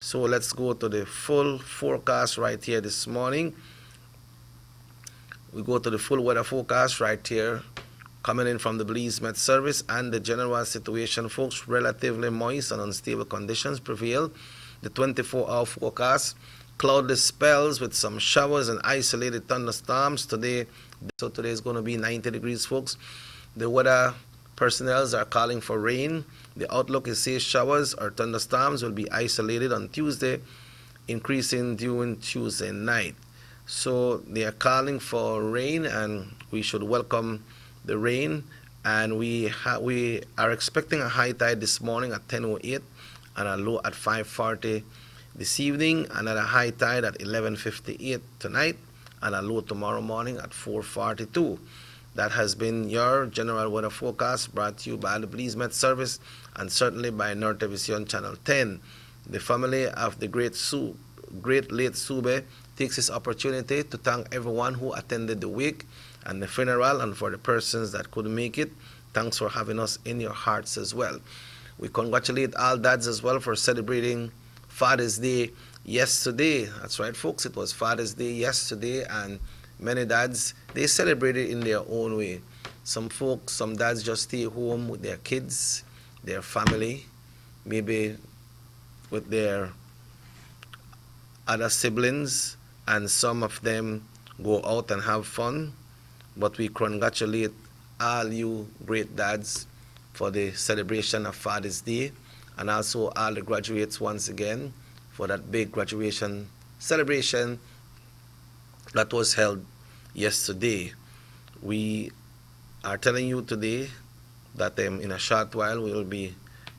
So let's go to the full forecast right here this morning. We go to the full weather forecast right here, coming in from the Belize Met Service, and the general situation, folks. Relatively moist and unstable conditions prevail. The 24-hour forecast, cloudless spells with some showers and isolated thunderstorms today. So today is going to be 90 degrees, folks. The weather personnel are calling for rain. The outlook is says showers or thunderstorms will be isolated on Tuesday, increasing during Tuesday night. So they are calling for rain, and we should welcome the rain. And we are expecting a high tide this morning at 10:08 and a low at 5:40 this evening, and at a high tide at 11:58 tonight, and a low tomorrow morning at 4:42. That has been your general weather forecast, brought to you by the Belize Met Service and certainly by Norte Vision Channel 10. The family of the great late Sube takes this opportunity to thank everyone who attended the wake and the funeral, and for the persons that couldn't make it, thanks for having us in your hearts as well. We congratulate all dads as well for celebrating Father's Day yesterday. That's right, folks, it was Father's Day yesterday, and many dads, they celebrated in their own way. Some folks, some dads just stay home with their kids, their family, maybe with their other siblings, and some of them go out and have fun. But we congratulate all you great dads for the celebration of Father's Day, and also all the graduates once again for that big graduation celebration that was held yesterday. We are telling you today that in a short while we will be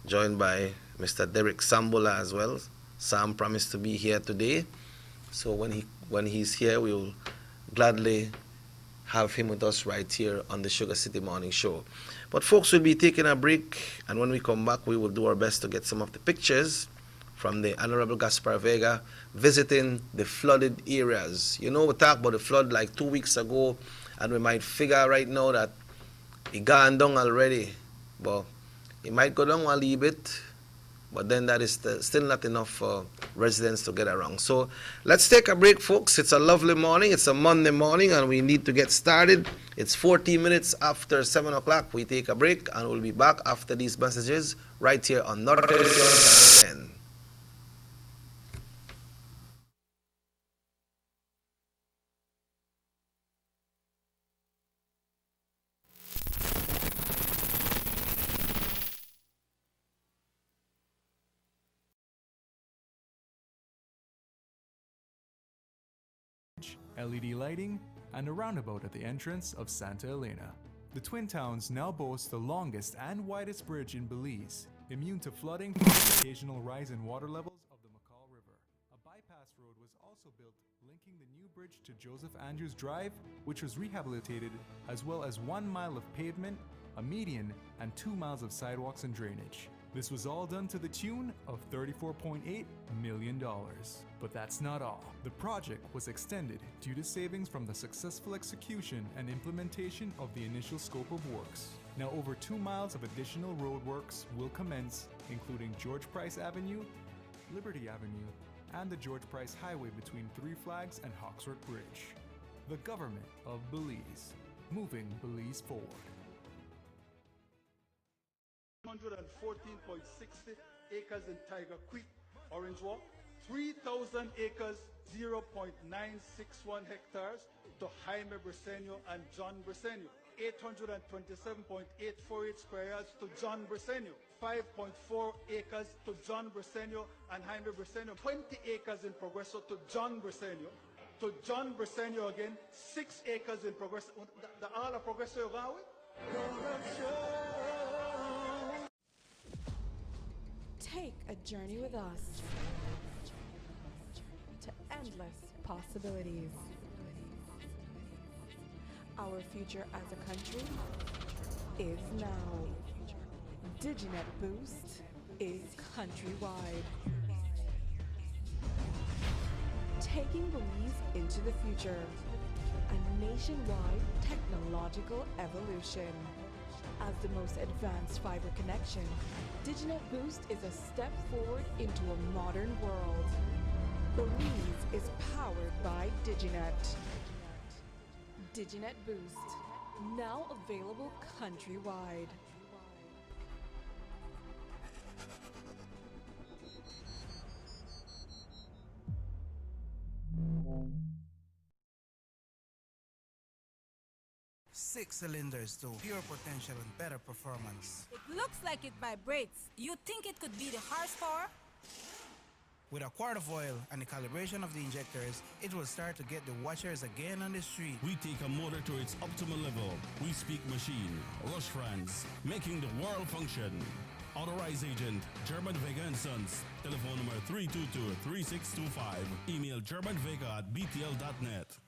joined by Mr. Derek Sambola as well. Sam promised to be here today, so when he's here, we will gladly have him with us right here on the Sugar City Morning Show. But folks, we'll be taking a break, and when we come back, we will do our best to get some of the pictures from the Honorable Gaspar Vega visiting the flooded areas. You know, we talked about the flood like 2 weeks ago, and we might figure right now that it gone down already, but it might go down a little bit, but then that is still not enough for residents to get around. So let's take a break, folks. It's a lovely morning. It's a Monday morning, and we need to get started. It's 14 minutes after 7 o'clock. We take a break, and we'll be back after these messages right here on Norte Vision Channel 10. LED lighting, and a roundabout at the entrance of Santa Elena. The Twin Towns now boast the longest and widest bridge in Belize, immune to flooding from the occasional rise in water levels of the McCall River. A bypass road was also built linking the new bridge to Joseph Andrews Drive, which was rehabilitated, as well as 1 mile of pavement, a median, and 2 miles of sidewalks and drainage. This was all done to the tune of $34.8 million. But that's not all. The project was extended due to savings from the successful execution and implementation of the initial scope of works. Now over 2 miles of additional roadworks will commence, including George Price Avenue, Liberty Avenue, and the George Price Highway between Three Flags and Hawksworth Bridge. The government of Belize, moving Belize forward. 114.60 acres in Tiger Creek, Orange Walk, 3,000 acres, 0.961 hectares to Jaime Briceño and John Briceño, 827.848 square yards to John Briceño, 5.4 acres to John Briceño and Jaime Briceño, 20 acres in Progreso to John Briceño again, 6 acres in Progreso. The all of Progreso you're going with? Take a journey with us to endless possibilities. Our future as a country is now. Diginet Boost is countrywide. Taking Belize into the future. A nationwide technological evolution. As the most advanced fiber connection, Diginet Boost is a step forward into a modern world. Belize is powered by DigiNet. DigiNet Boost, now available countrywide. Six cylinders to pure potential and better performance. It looks like it vibrates. You think it could be the horsepower? With a quart of oil and the calibration of the injectors, it will start to get the watchers again on the street. We take a motor to its optimal level. We speak machine, Rush France, making the world function. Authorized agent, German Vega & Sons. Telephone number 322-3625. Email germanvega@btl.net.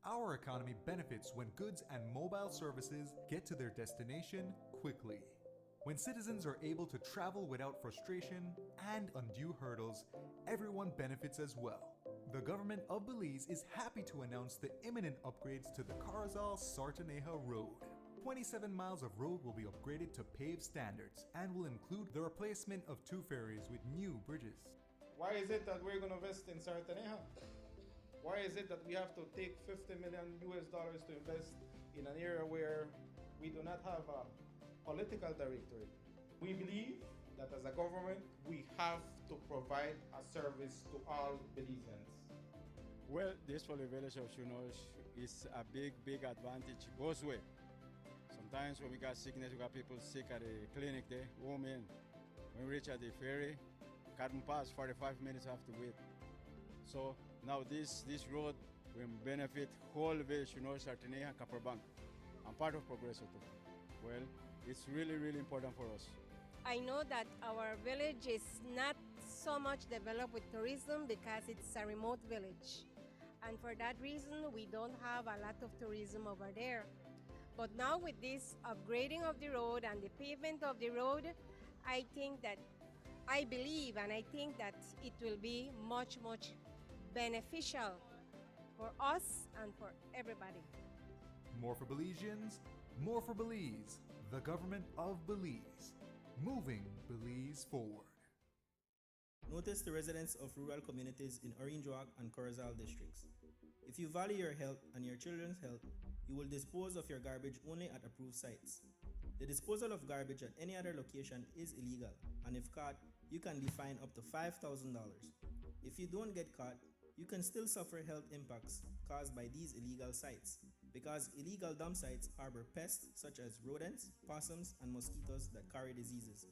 Our economy benefits when goods and mobile services get to their destination quickly. When citizens are able to travel without frustration and undue hurdles, everyone benefits as well. The government of Belize is happy to announce the imminent upgrades to the Carazal-Sartaneja Road. 27 miles of road will be upgraded to paved standards and will include the replacement of 2 ferries with new bridges. Why is it that we're going to invest in Sartaneja? Why is it that we have to take $50 million to invest in an area where we do not have a political directorate? We believe that as a government, we have to provide a service to all Belizeans. Well, this for the village of Shunosh is a big advantage both way. Sometimes when we got sickness, we got people sick at the clinic there, home in. When we reach at the ferry, can't pass 45 minutes, have to wait. So now this road will benefit whole village, Sartaneja, Copperbank. I'm part of Progreso too. Well, it's really important for us. I know that our village is not so much developed with tourism because it's a remote village. And for that reason, we don't have a lot of tourism over there. But now with this upgrading of the road and the pavement of the road, I believe and I think that it will be much beneficial for us and for everybody. More for Belizeans, more for Belize. The government of Belize, moving Belize forward. Notice the residents of rural communities in Orange Walk and Corozal districts. If you value your health and your children's health, you will dispose of your garbage only at approved sites. The disposal of garbage at any other location is illegal, and if caught, you can be fined up to $5,000. If you don't get caught, you can still suffer health impacts caused by these illegal sites, because illegal dump sites harbor pests such as rodents, possums, and mosquitoes that carry diseases.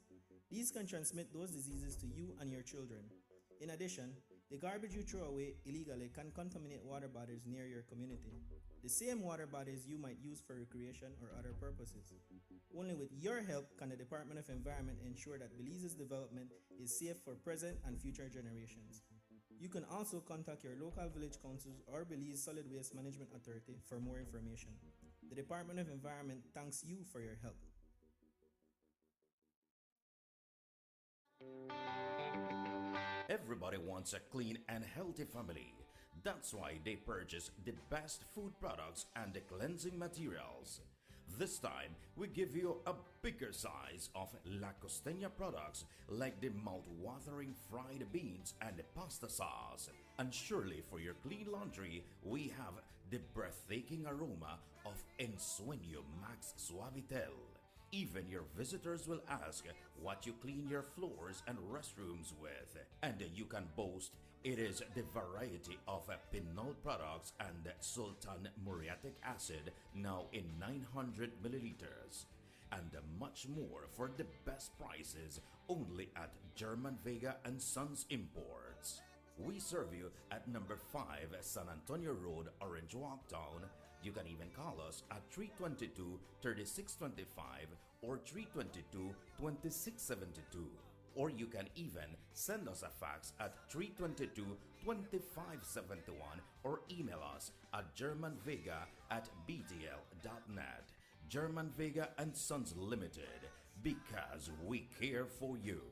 These can transmit those diseases to you and your children. In addition, the garbage you throw away illegally can contaminate water bodies near your community, the same water bodies you might use for recreation or other purposes. Only with your help can the Department of Environment ensure that Belize's development is safe for present and future generations. You can also contact your local village councils or Belize Solid Waste Management Authority for more information. The Department of Environment thanks you for your help. Everybody wants a clean and healthy family. That's why they purchase the best food products and the cleansing materials. This time, we give you a bigger size of La Costeña products like the mouth-watering fried beans and the pasta sauce. And surely for your clean laundry, we have the breathtaking aroma of Ensueño Max Suavitel. Even your visitors will ask what you clean your floors and restrooms with. And you can boast it is the variety of Pinol products and Sultan Muriatic acid now in 900 milliliters. And much more for the best prices only at German Vega & Sons Imports. We serve you at number 5 San Antonio Road, Orange Walk Town. You can even call us at 322-3625 or 322-2672. Or you can even send us a fax at 322-2571 or email us at germanvega@btl.net. German Vega & Sons Limited, because we care for you.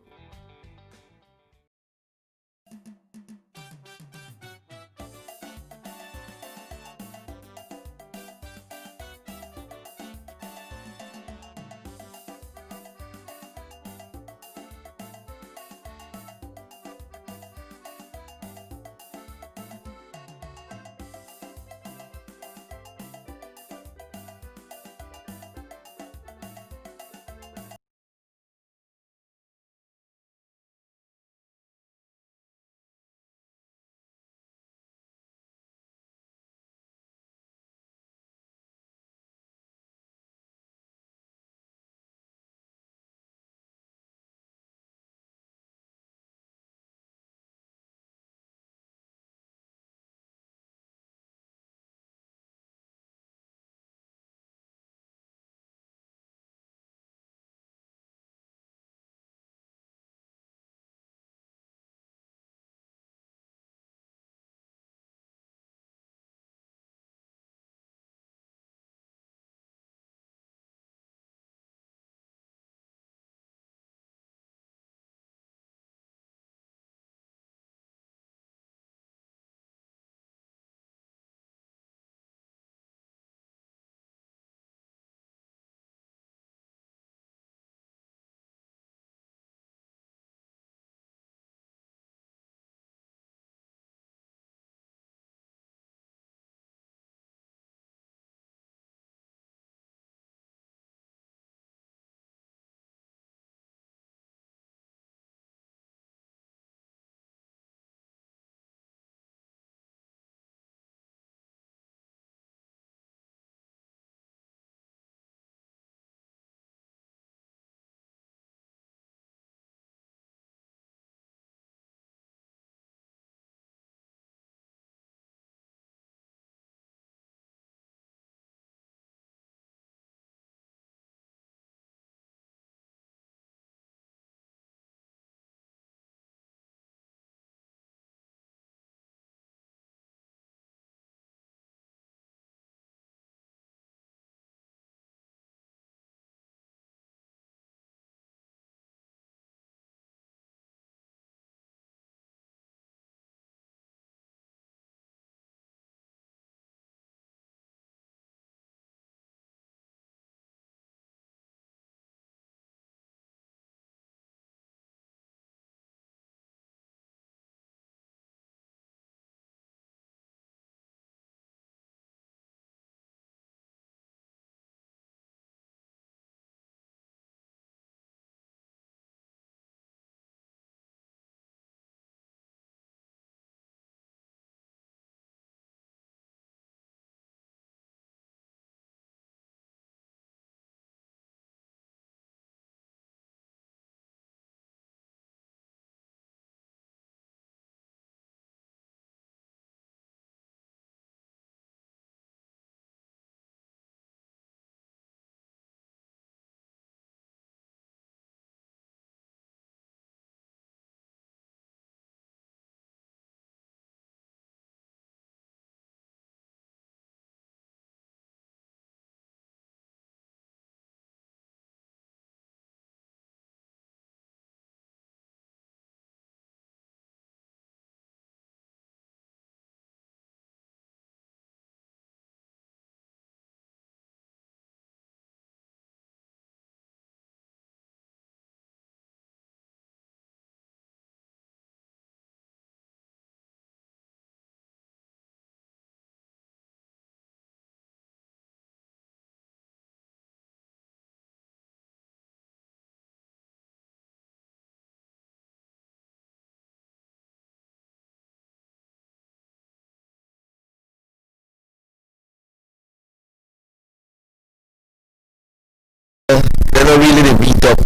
they're not really the beat up.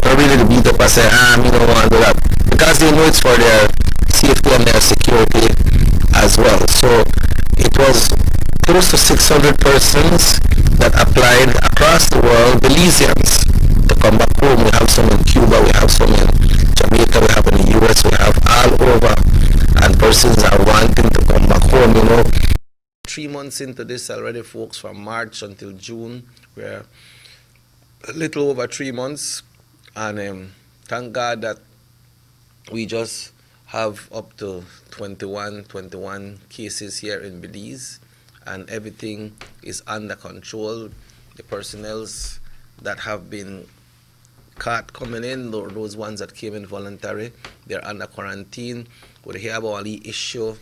Not really the beat up and say, we don't want to do that. Because they know it's for their safety and their security as well. So it was close to 600 persons that applied across the world, Belizeans, to come back home. We have some in Cuba, we have some in Jamaica, we have in the US, we have all over. And persons are wanting to come back home, 3 months into this already, folks, from March until June. We're a little over 3 months. And thank God that we just have up to 21 cases here in Belize, and everything is under control. The personnels that have been caught coming in, those ones that came in voluntary, they're under quarantine. We hear about the issue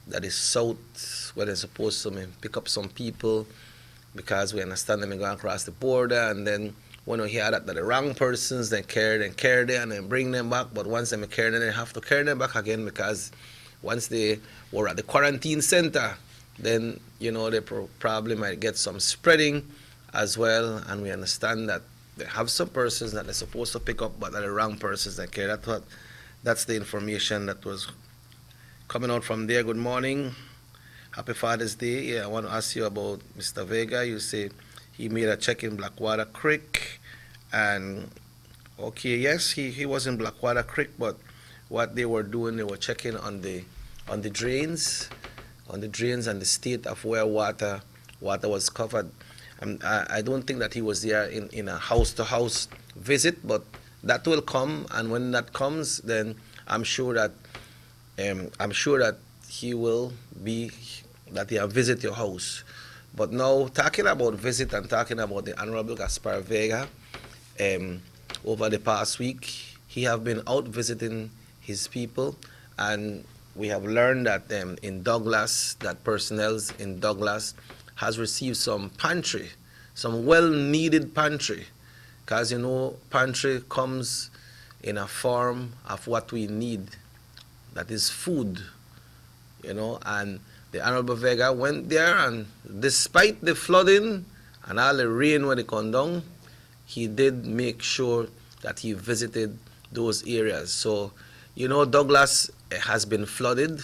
that is south, where they're supposed to pick up some people, because we understand them going across the border, and then when we hear that the wrong persons, they carry them and then bring them back. But once they carry them, they have to carry them back again, because once they were at the quarantine center, then they probably might get some spreading as well. And we understand that they have some persons that they're supposed to pick up, but they're the wrong persons that carry. That's the information that was coming out from there. Good morning. Happy Father's Day. Yeah, I want to ask you about Mr. Vega. You say he made a check in Blackwater Creek, and okay, yes, he was in Blackwater Creek, but what they were doing, they were checking on the drains, and the state of where water was covered. I don't think that he was there in a house-to-house visit, but that will come, and when that comes, then I'm sure that he have visit your house. But now, talking about visit and talking about the Honorable Gaspar Vega, over the past week, he have been out visiting his people, and we have learned that in Douglas, that personnel in Douglas has received some pantry, some well-needed pantry, because pantry comes in a form of what we need, that is food, and the Honorable Vega went there, and despite the flooding and all the rain when it come down, he did make sure that he visited those areas. So, Douglas has been flooded,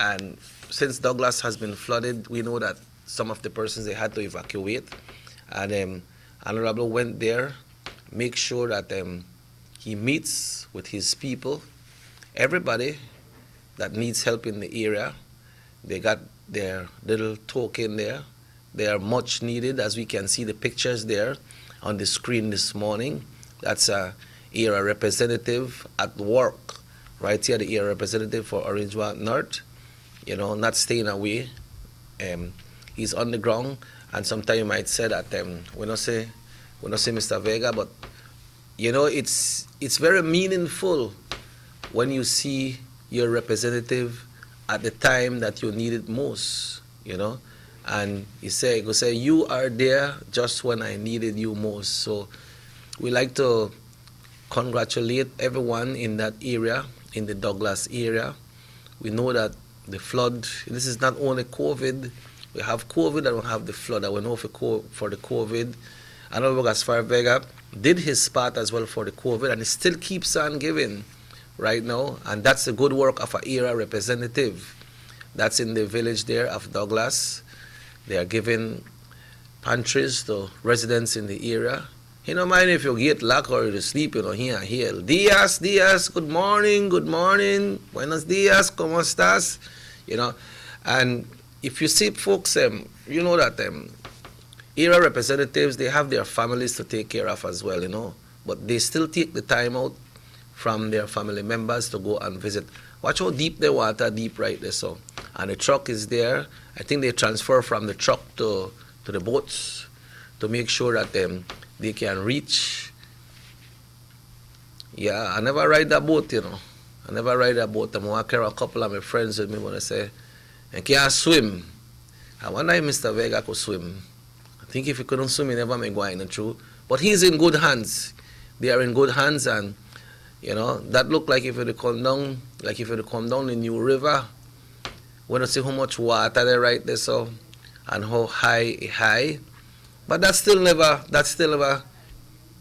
and since Douglas has been flooded, we know that some of the persons, they had to evacuate. And Honorable went there, make sure that he meets with his people, everybody that needs help in the area. They got their little token there. They are much needed, as we can see the pictures there on the screen this morning. That's a area representative at work, right here, the area representative for Orange Walk North, not staying away. He's on the ground, and sometimes you might say that we don't say Mr. Vega, but it's very meaningful when you see your representative at the time that you need it most, and you say, you are there just when I needed you most. So we like to congratulate everyone in that area, in the Douglas area. We know that the flood, this is not only COVID, we have COVID and we have the flood. And we know for the COVID, Honorable Gaspar Vega did his part as well for the COVID, and he still keeps on giving right now, and that's the good work of an area representative. That's in the village there of Douglas. They are giving pantries to residents in the area. You don't mind if you get locked or you sleep, here. Diaz, good morning, buenos dias, ¿cómo estás? And if you see folks, you know that area representatives, they have their families to take care of as well, but they still take the time out from their family members to go and visit. Watch how deep the water, deep right there. So, and the truck is there. I think they transfer from the truck to the boats to make sure that they can reach. Yeah, I never ride that boat, I never ride that boat. I'm walking around, a couple of my friends with me when I say, I can't swim. I wonder if Mr. Vega could swim. I think if he couldn't swim, he never may go in, true. But he's in good hands. They are in good hands, and that look like if it come down, the New River, when you see how much water there right there, so, and how high, but that still never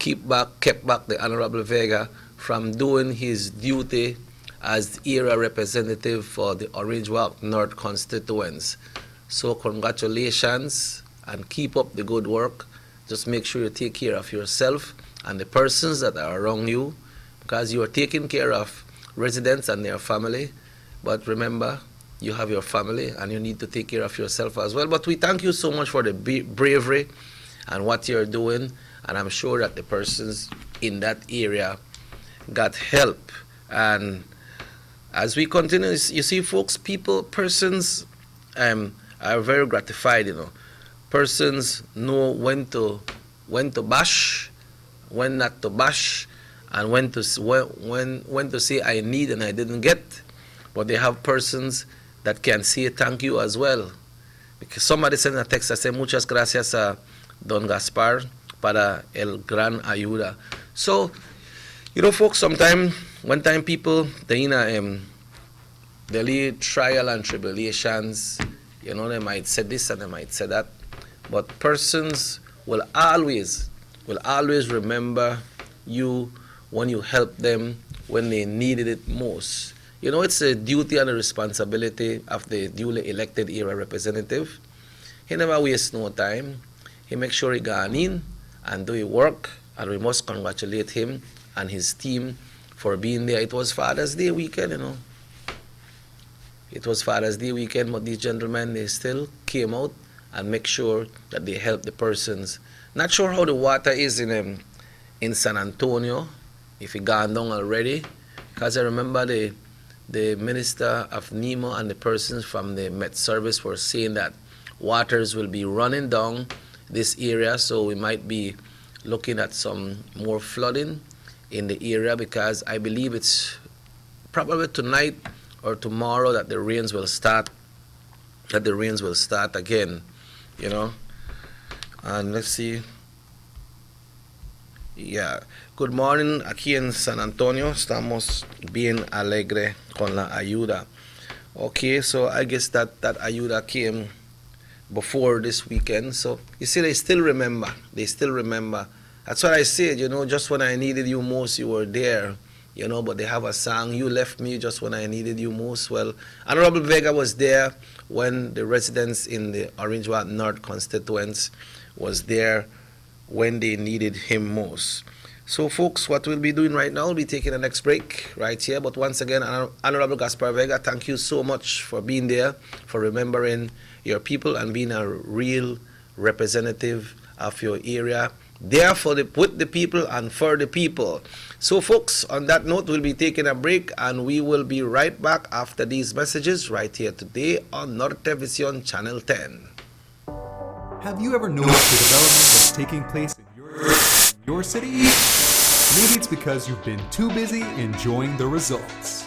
kept back the Honorable Vega from doing his duty as the area representative for the Orange Walk North constituents. So congratulations and keep up the good work. Just make sure you take care of yourself and the persons that are around you, because you are taking care of residents and their family. But remember, you have your family and you need to take care of yourself as well. But we thank you so much for the bravery and what you're doing, and I'm sure that the persons in that area got help. And as we continue, you see, folks, persons are very gratified, Persons know when to bash, when not to bash, and when to say I need and I didn't get. But they have persons that can say thank you as well. Because somebody sent a text that said, muchas gracias a Don Gaspar para el gran ayuda. So, folks, one time people, they lead trial and tribulations, they might say this and they might say that. But persons will always remember you when you help them when they needed it most. It's a duty and a responsibility of the duly elected area representative. He never wastes no time. He makes sure he gone in and do his work, and we must congratulate him and his team for being there. It was Father's Day weekend, It was Father's Day weekend, but these gentlemen, they still came out and make sure that they help the persons. Not sure how the water is in San Antonio, if it gone down already, because I remember the Minister of NEMO and the persons from the Met Service were saying that waters will be running down this area, so we might be looking at some more flooding in the area, because I believe it's probably tonight or tomorrow that the rains will start again, And let's see. Yeah. Good morning, aquí en San Antonio. Estamos bien alegre con la ayuda. Okay, so I guess that ayuda came before this weekend. So you see, they still remember. That's what I said, just when I needed you most, you were there. But they have a song, you left me just when I needed you most. Well, Honorable Vega was there when the residents in the Orange Walk North constituents was there when they needed him most. So, folks, what we'll be doing right now, we'll be taking the next break right here. But once again, Honorable Gaspar Vega, thank you so much for being there, for remembering your people and being a real representative of your area, there with the people and for the people. So, folks, on that note, we'll be taking a break, and we will be right back after these messages right here today on Nortevision Channel 10. Have you ever noticed the development that's taking place in your city? Maybe it's because you've been too busy enjoying the results.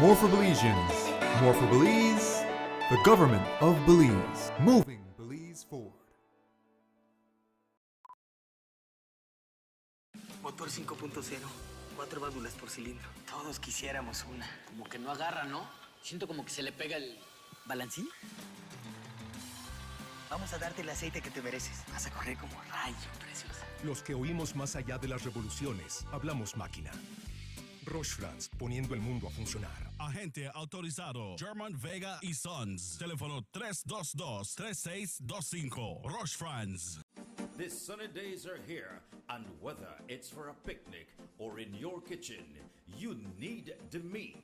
More for Belizeans, more for Belize, the government of Belize, moving Belize forward. Motor 5.0, 4 válvulas por cilindro. Todos quisiéramos una. Como que no agarra, ¿no? Siento como que se le pega el balancín. Vamos a darte el aceite que te mereces. Vas a correr como rayo, preciosa. Los que oímos más allá de las revoluciones, hablamos máquina. Roche France, poniendo el mundo a funcionar. Agente autorizado German Vega y Sons. Teléfono 322-3625. Roche France. The sunny days are here, and whether it's for a picnic or in your kitchen, you need the meat.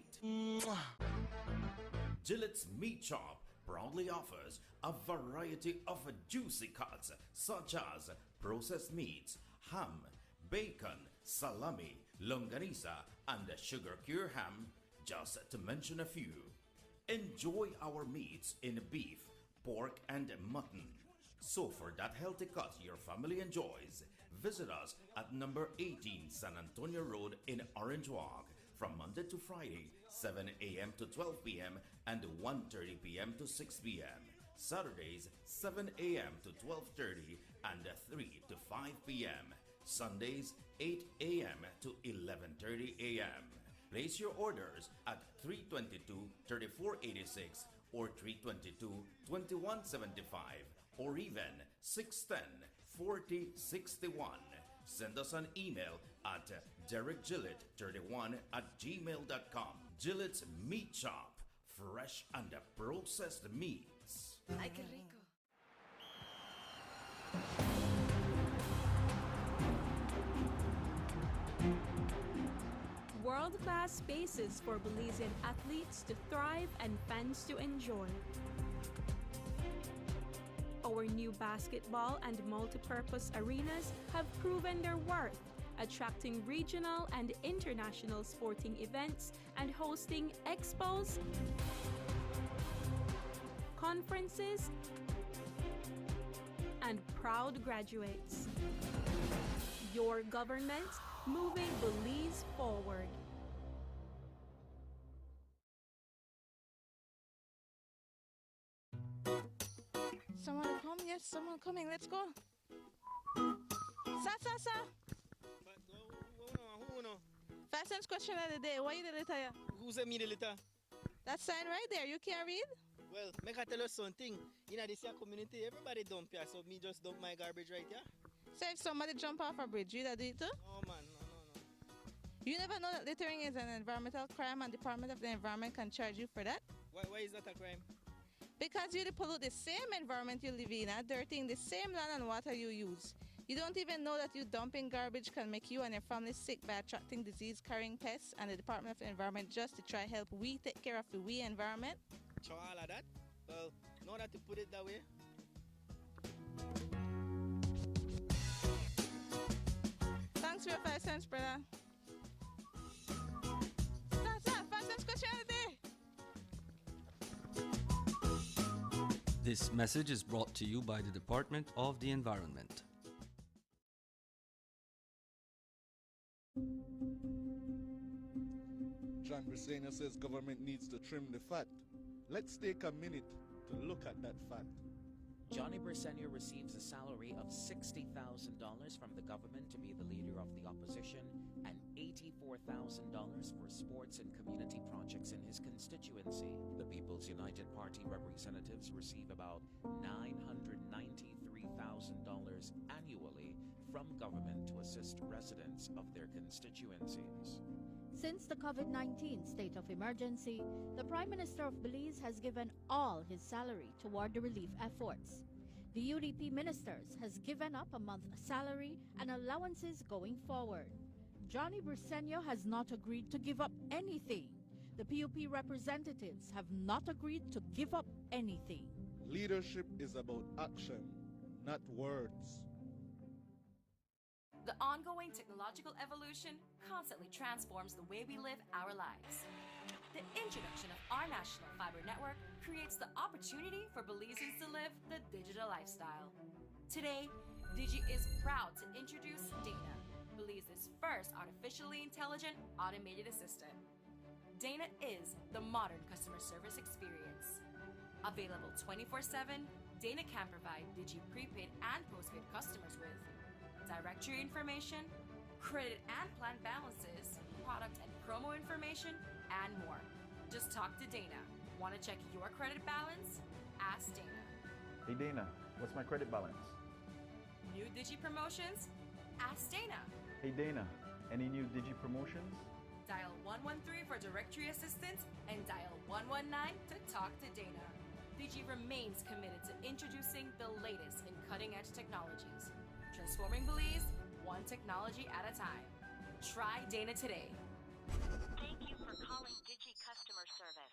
Gillette's Meat Shop proudly offers a variety of juicy cuts such as processed meats, ham, bacon, salami, longaniza, and sugar cure ham, just to mention a few. Enjoy our meats in beef, pork, and mutton. So for that healthy cut your family enjoys, visit us at number 18 San Antonio Road in Orange Walk. from Monday to Friday, 7 a.m. to 12 p.m. and 1:30 p.m. to 6 p.m. Saturdays, 7 a.m. to 12:30 and 3 to 5 p.m. Sundays, 8 a.m. to 11:30 a.m. Place your orders at 322-3486 or 322-2175 or even 610-4061. Send us an email at derekgillett31@gmail.com. Gillett's Meat Shop, fresh and processed meats. Ay, qué rico. World-class spaces for Belizean athletes to thrive and fans to enjoy. Our new basketball and multi-purpose arenas have proven their worth, attracting regional and international sporting events and hosting expos, conferences, and proud graduates. Your government moving Belize forward. Someone come? Yes, someone coming. Let's go. Sa. Fastest question of the day. Why you the letter here? Who's a me the letter? That sign right there. You can't read? Well, make I tell you something. In this here community, everybody dump here, so me just dump my garbage right here. So if somebody jump off a bridge, you that do it too? No, man, no. You never know that littering is an environmental crime and Department of the Environment can charge you for that? Why is that a crime? Because you pollute the same environment you live in, dirtying the same land and water you use. You don't even know that you dumping garbage can make you and your family sick by attracting disease-carrying pests, and the Department of the Environment just to try help we take care of the we environment. So all of that? Well, now that you put it that way. Thanks for your 5 cents, brother. That's 5 cents question of the day. This message is brought to you by the Department of the Environment. John Briseño says government needs to trim the fat. Let's take a minute to look at that fact. Johnny Briseño receives a salary of $60,000 from the government to be the leader of the opposition and $84,000 for sports and community projects in his constituency. The People's United Party representatives receive about $993,000 annually from government to assist residents of their constituencies. Since the COVID-19 state of emergency, the Prime Minister of Belize has given all his salary toward the relief efforts. The UDP ministers has given up a month's salary and allowances going forward. Johnny Briseño has not agreed to give up anything. The PUP representatives have not agreed to give up anything. Leadership is about action, not words. The ongoing technological evolution constantly transforms the way we live our lives. The introduction of our national fiber network creates the opportunity for Belizeans to live the digital lifestyle. Today, Digi is proud to introduce Dana, Belize's first artificially intelligent automated assistant. Dana is the modern customer service experience. Available 24/7, Dana can provide Digi prepaid and postpaid customers with directory information, credit and plan balances, product and promo information, and more. Just talk to Dana. Want to check your credit balance? Ask Dana. Hey Dana, what's my credit balance? New Digi promotions? Ask Dana. Hey Dana, any new Digi promotions? Dial 113 for directory assistance and dial 119 to talk to Dana. Digi remains committed to introducing the latest in cutting-edge technologies. Transforming Belize, one technology at a time. Try Dana today. Thank you for calling Digi Customer Service.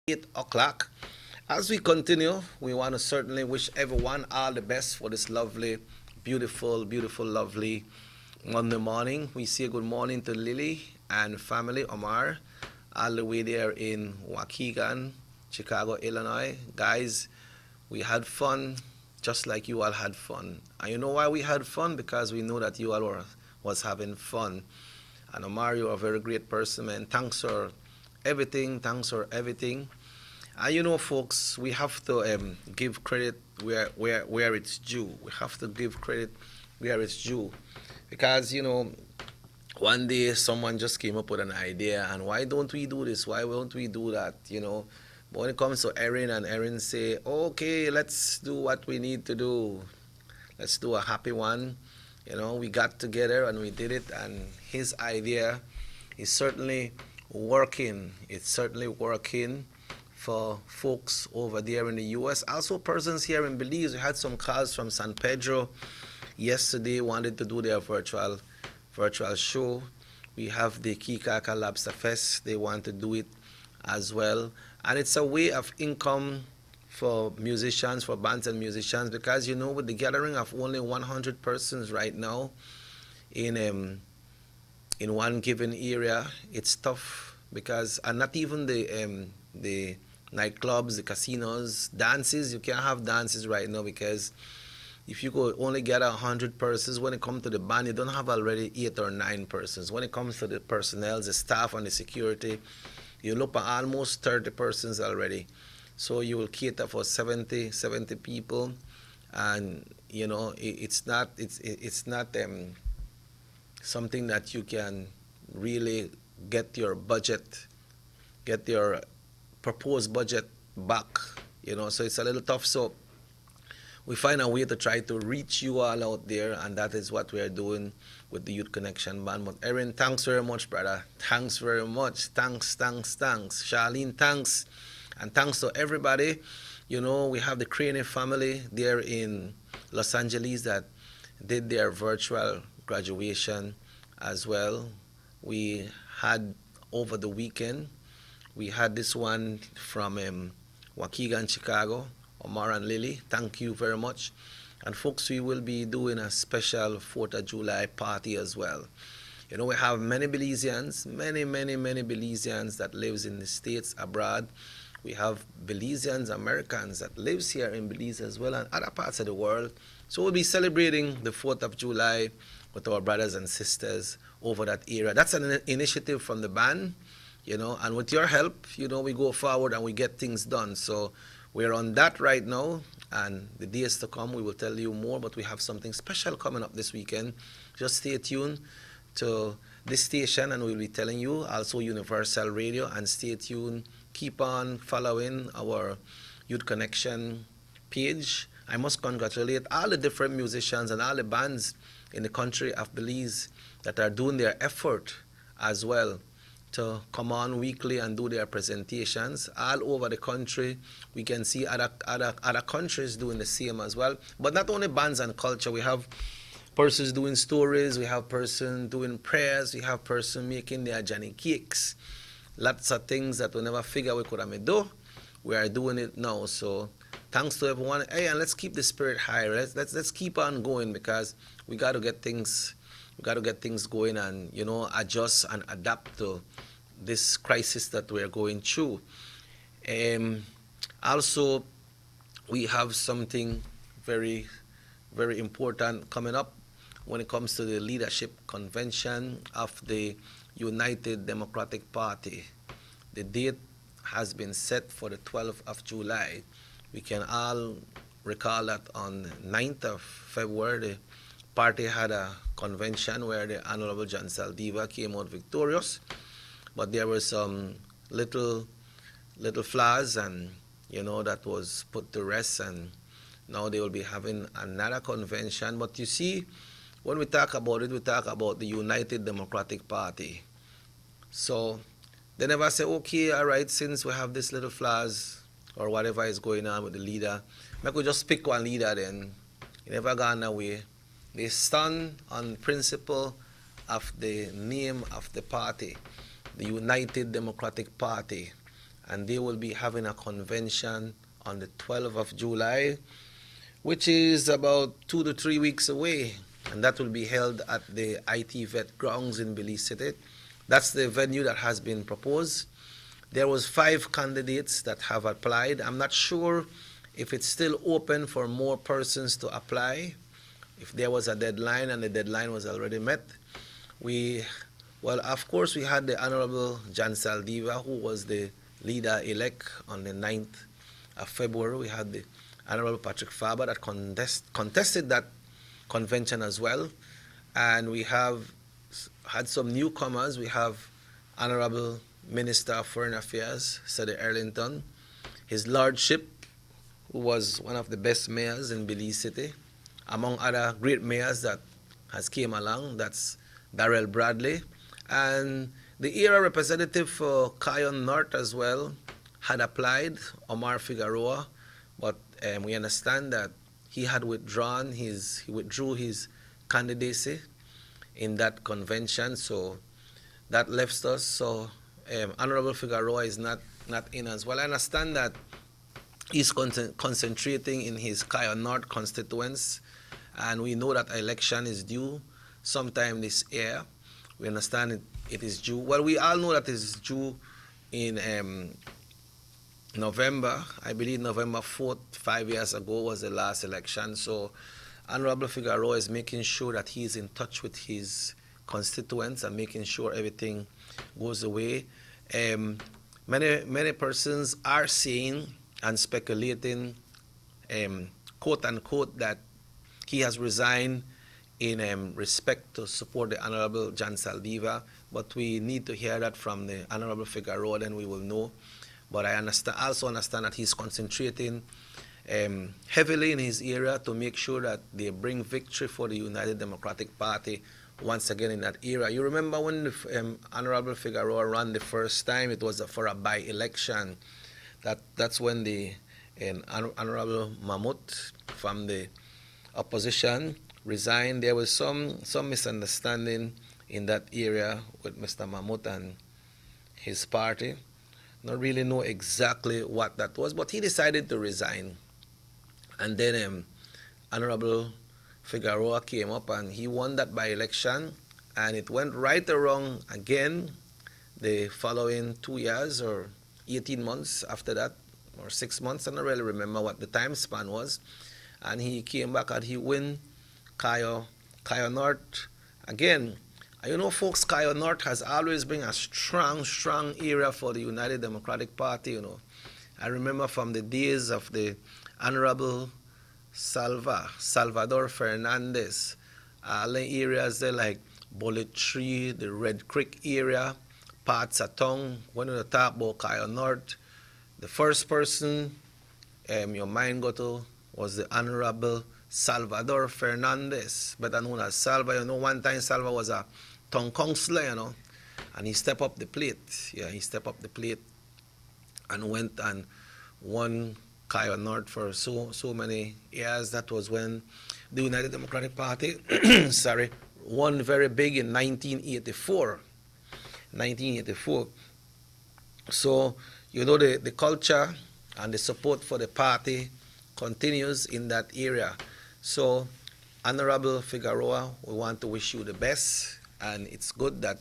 8 o'clock. As we continue, we want to certainly wish everyone all the best for this lovely, beautiful, beautiful, lovely Monday morning. We say good morning to Lily and family, Omar, all the way there in Waukegan, Chicago, Illinois. Guys, we had fun just like you all had fun. And you know why we had fun? Because we know that you all was having fun. And Omar, you're a very great person, man. Thanks for everything. Thanks for everything. And you know, folks, we have to give credit where it's due. We have to give credit where it's due. Because, you know, one day someone just came up with an idea, and why don't we do this? Why don't we do that? You know, but when it comes to Erin, and Erin say, okay, let's do what we need to do. Let's do a happy one. You know, we got together and we did it, and his idea is certainly working. It's certainly working for folks over there in the U.S. Also, persons here in Belize. We had some calls from San Pedro yesterday, wanted to do their virtual show. We have the Kikaka Lobster Fest. They want to do it as well. And it's a way of income for musicians, for bands and musicians, because, you know, with the gathering of only 100 persons right now in one given area, it's tough because, and not even the nightclubs, the casinos, dances, you can't have dances right now because if you could only gather 100 persons, when it comes to the band, you don't have already 8 or 9 persons. When it comes to the personnel, the staff and the security, you look at almost 30 persons already. So you will cater for 70 people, and you know it's not something that you can really get your proposed budget back. You know, so it's a little tough. So we find a way to try to reach you all out there, and that is what we are doing with the Youth Connection Band. But Erin, thanks very much, brother. Thanks very much. Thanks. Charlene, thanks. And thanks to everybody. You know, we have the Craney family there in Los Angeles that did their virtual graduation as well. We had over the weekend, we had this one from Waukegan, Chicago, Omar and Lily. Thank you very much. And folks, we will be doing a special 4th of July party as well. You know, we have many Belizeans, many Belizeans that lives in the States, abroad. We have Belizeans, Americans that lives here in Belize as well, and other parts of the world. So we'll be celebrating the 4th of July with our brothers and sisters over that area. That's an initiative from the band, you know, and with your help, you know, we go forward and we get things done. So we're on that right now, and the days to come, we will tell you more, but we have something special coming up this weekend. Just stay tuned to this station, and we'll be telling you, also Universal Radio, and stay tuned. Keep on following our Youth Connection page. I must congratulate all the different musicians and all the bands in the country of Belize that are doing their effort as well to come on weekly and do their presentations all over the country. We can see other countries doing the same as well. But not only bands and culture, we have persons doing stories, we have persons doing prayers, we have persons making their Johnny cakes. Lots of things that we never figure we could have do. We are doing it now. So thanks to everyone. Hey, and let's keep the spirit high. Let's keep on going, because we got to get things going, and, you know, adjust and adapt to this crisis that we're going through. Also, we have something very, very important coming up when it comes to the leadership convention of the United Democratic Party. The date has been set for the 12th of July. We can all recall that on the 9th of February, the party had a convention where the Honorable John Saldiva came out victorious, but there were some little flaws, and, you know, that was put to rest, and now they will be having another convention. But you see, when we talk about it, we talk about the United Democratic Party. So they never say, okay, all right, since we have this little flaws or whatever is going on with the leader, maybe we just pick one leader then. It never gone away. They stand on principle of the name of the party, the United Democratic Party. and they will be having a convention on the 12th of July, which is about 2 to 3 weeks away, and that will be held at the IT Vet grounds in Belize City. That's the venue that has been proposed. There was 5 candidates that have applied. I'm not sure if it's still open for more persons to apply, if there was a deadline and the deadline was already met. Well, of course, we had the Honorable Jan Saldiva, who was the leader-elect on the 9th of February. We had the Honorable Patrick Faber that contested that convention as well. And we have had some newcomers. We have Honorable Minister of Foreign Affairs, Sir Erlington, His Lordship, who was one of the best mayors in Belize City, among other great mayors that has came along. That's Darrell Bradley. And the era representative for Cayon North as well had applied, Omar Figueroa, but we understand that he had withdrew his candidacy in that convention, so that left us. So Honorable Figueroa is not in as well. I understand that he's concentrating in his Cayon North constituents, and we know that election is due sometime this year. We understand it is due. Well, we all know that it is due in November. I believe November 4th, 5 years ago, was the last election. So Honorable Figueroa is making sure that he's in touch with his constituents and making sure everything goes away. Many persons are saying and speculating, quote unquote, that he has resigned in respect to support the Honorable Jan Saldiva, but we need to hear that from the Honorable Figueroa, then we will know. But I also understand that he's concentrating heavily in his area to make sure that they bring victory for the United Democratic Party once again in that era. You remember when the, Honorable Figueroa ran the first time, it was for a by-election. That's when the Honorable Mahmoud from the opposition resigned. There was some misunderstanding in that area with Mr. Mahmoud and his party. Not really know exactly what that was, but he decided to resign. And then Honorable Figueroa came up and he won that by-election, and it went right around again the following 2 years or 18 months after that, or 6 months. I don't really remember what the time span was. And he came back and he won Cayo North again. You know, folks, Cayo North has always been a strong area for the United Democratic Party, you know. I remember from the days of the Honorable Salvador Fernandez, all the areas there like Bullet Tree, the Red Creek area, parts of town. When you talk about Cayo North, the first person your mind go to was the Honorable Salvador Fernandez, better known as Salva. You know, one time Salva was a town councillor, you know, and he stepped up the plate. Yeah, he stepped up the plate and went and won Cayo North for so many years. That was when the United Democratic Party, won very big in 1984. So, you know, the culture and the support for the party continues in that area. So, Honorable Figueroa, we want to wish you the best, and it's good that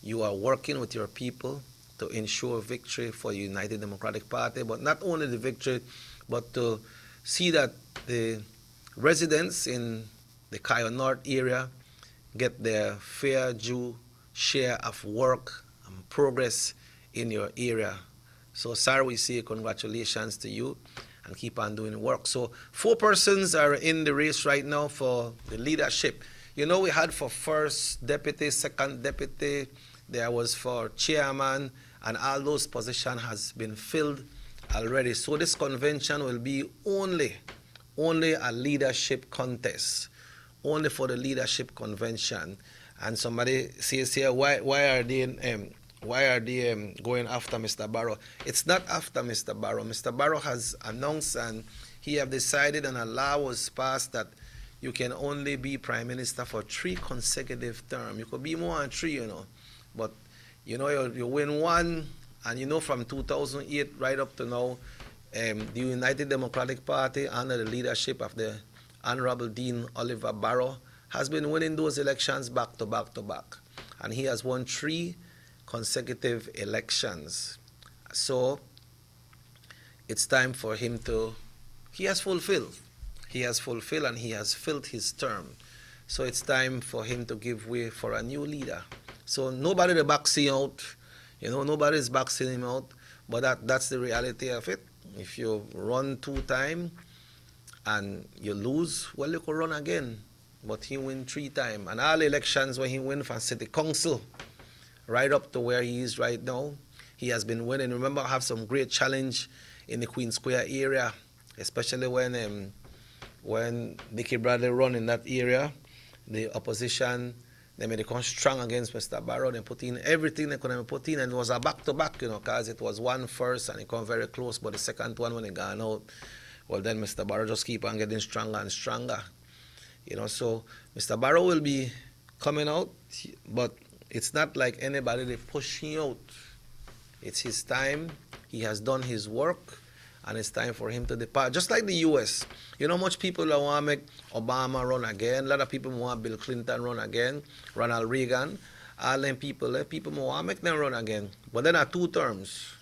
you are working with your people to ensure victory for the United Democratic Party, but not only the victory, but to see that the residents in the Cayo North area get their fair due share of work and progress in your area. So, sir, we say congratulations to you and keep on doing the work. So 4 persons are in the race right now for the leadership. You know, we had for first deputy, second deputy, there was for chairman, and all those positions has been filled already. So this convention will be only a leadership contest, only for the leadership convention. And somebody says here, why are they going after Mr. Barrow? It's not after Mr. Barrow. Mr. Barrow has announced and he have decided, and a law was passed that you can only be prime minister for 3 consecutive terms. You could be more than 3, you know. But, you know, you win one And you know, from 2008 right up to now, the United Democratic Party, under the leadership of the Honorable Dean Oliver Barrow, has been winning those elections back to back to back. And he has won 3 consecutive elections. So it's time for him to, he has fulfilled and he has filled his term. So it's time for him to give way for a new leader. So nobody to boxing out, nobody's boxing him out, but that's the reality of it. If you run 2 times and you lose, well, you could run again. But he win 3 times. And all elections when he win for city council, right up to where he is right now, he has been winning. Remember, I have some great challenge in the Queen Square area, especially when Dickie Bradley run in that area. The opposition, they made it come strong against Mr. Barrow. They put in everything they could put in, and it was a back-to-back, because it was one first and it come very close, but the second one when it gone out, well, then Mr. Barrow just keep on getting stronger and stronger. So Mr. Barrow will be coming out, but it's not like anybody they push him out. It's his time. He has done his work, and it's time for him to depart. Just like the U.S. You know, much people want to make Obama run again. A lot of people want Bill Clinton run again, Ronald Reagan. All them people want to make them run again. But then are 2 terms,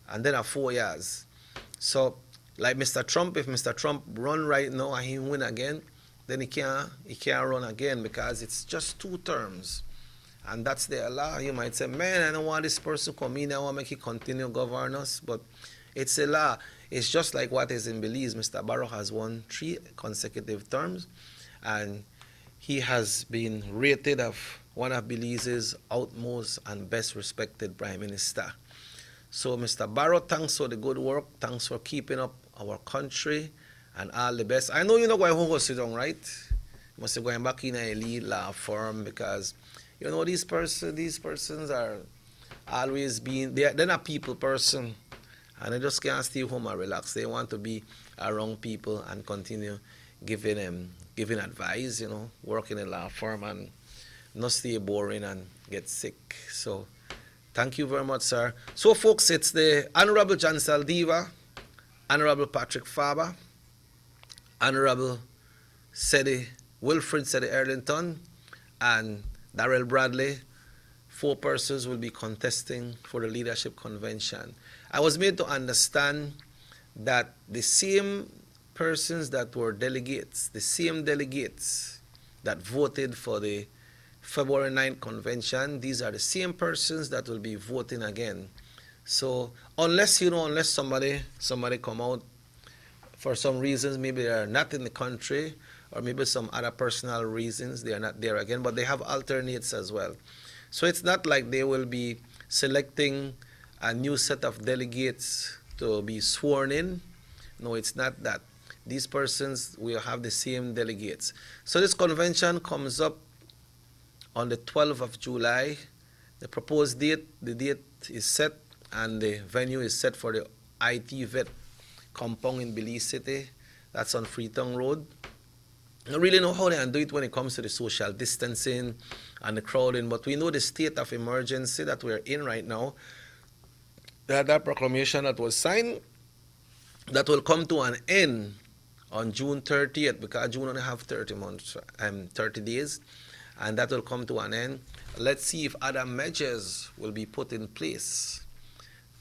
and then are 4 years. So, like Mr. Trump, if Mr. Trump run right now and he win again, then he can't run again because it's just 2 terms. And that's the law. You might say, man, I don't want this person to come in, I want to make it continue govern us. But it's a law. It's just like what is in Belize. Mr. Barrow has won 3 consecutive terms, and he has been rated as one of Belize's utmost and best respected Prime Minister. So, Mr. Barrow, thanks for the good work. Thanks for keeping up our country, and all the best. I know you're not going home to sit down, right? You must be going back in a elite law firm because, these persons are always being, they're not people person. And they just can't stay home and relax. They want to be around people and continue giving advice, work in a law firm and not stay boring and get sick. So thank you very much, sir. So, folks, it's the Honorable John Saldiva, Honorable Patrick Faber, Honorable Wilfred Sedi Erlington, and Darrell Bradley. 4 persons will be contesting for the leadership convention. I was made to understand that the same persons that were delegates, the same delegates that voted for the February 9th convention, these are the same persons that will be voting again. So unless somebody come out for some reasons, maybe they are not in the country, or maybe some other personal reasons, they are not there again, but they have alternates as well. So it's not like they will be selecting a new set of delegates to be sworn in. No, it's not that. These persons will have the same delegates. So this convention comes up on the 12th of July. The proposed date, the date is set, and the venue is set for the IT Vet compound in Belize City. That's on Freetown Road. I don't really know how they can do it when it comes to the social distancing and the crowding, but we know the state of emergency that we're in right now. That proclamation that was signed, that will come to an end on June 30th, because June only have 30 days, and that will come to an end. Let's see if other measures will be put in place,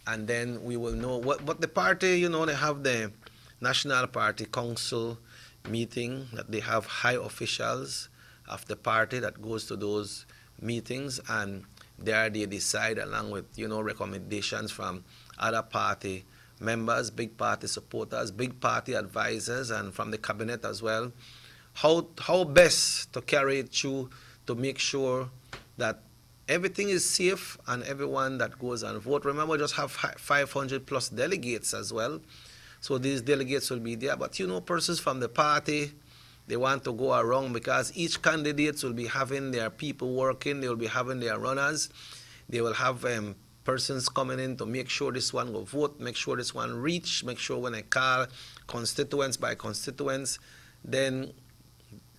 and then we will know what the party, they have the National Party Council meeting, that they have high officials of the party that goes to those meetings, and there they decide, along with recommendations from other party members, big party supporters, big party advisors, and from the cabinet as well, how best to carry it through to make sure that everything is safe and everyone that goes and vote. Remember, just have 500 plus delegates as well. So these delegates will be there. But persons from the party, they want to go around because each candidate will be having their people working. They will be having their runners. They will have persons coming in to make sure this one will vote, make sure this one reach, make sure when I call constituents by constituents, then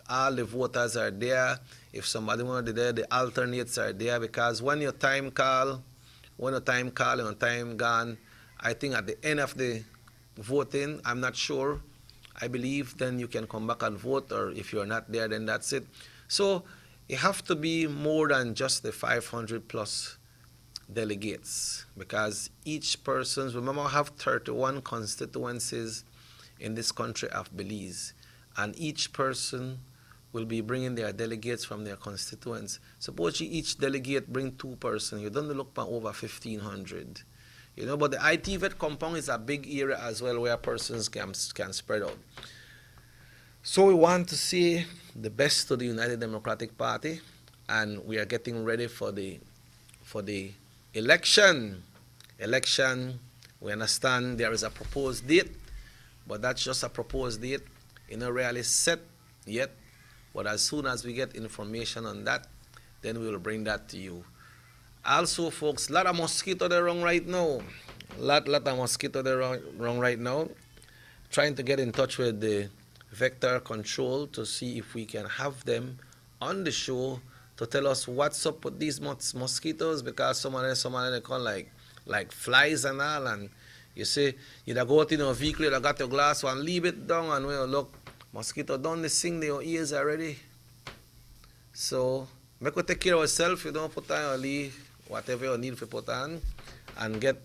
all the voters are there. If somebody wanted to there, the alternates are there, because when your time call, when the time call and time gone, I think at the end of the voting, I'm not sure. I believe then you can come back and vote, or if you're not there, then that's it. So it have to be more than just the 500 plus delegates, because each person, remember, I have 31 constituencies in this country of Belize, and each person will be bringing their delegates from their constituents. Suppose each delegate bring 2 persons, you don't look for over 1,500. You know, but the ITVET compound is a big area as well where persons can spread out. So we want to see the best to the United Democratic Party, and we are getting ready for the election. We understand there is a proposed date, but that's just a proposed date. It's not really set yet, but as soon as we get information on that, then we will bring that to you. Also, folks, a lot of mosquito there wrong right now. Lot of mosquito there wrong right now. Trying to get in touch with the vector control to see if we can have them on the show to tell us what's up with these mosquitoes, because some of them they come like flies and all, and you see, you go out in your vehicle, you got your glass and leave it down, and when you look, mosquito done they sing their ears already. So make you take care of yourself. You don't put on your leave, whatever you need to put on, and get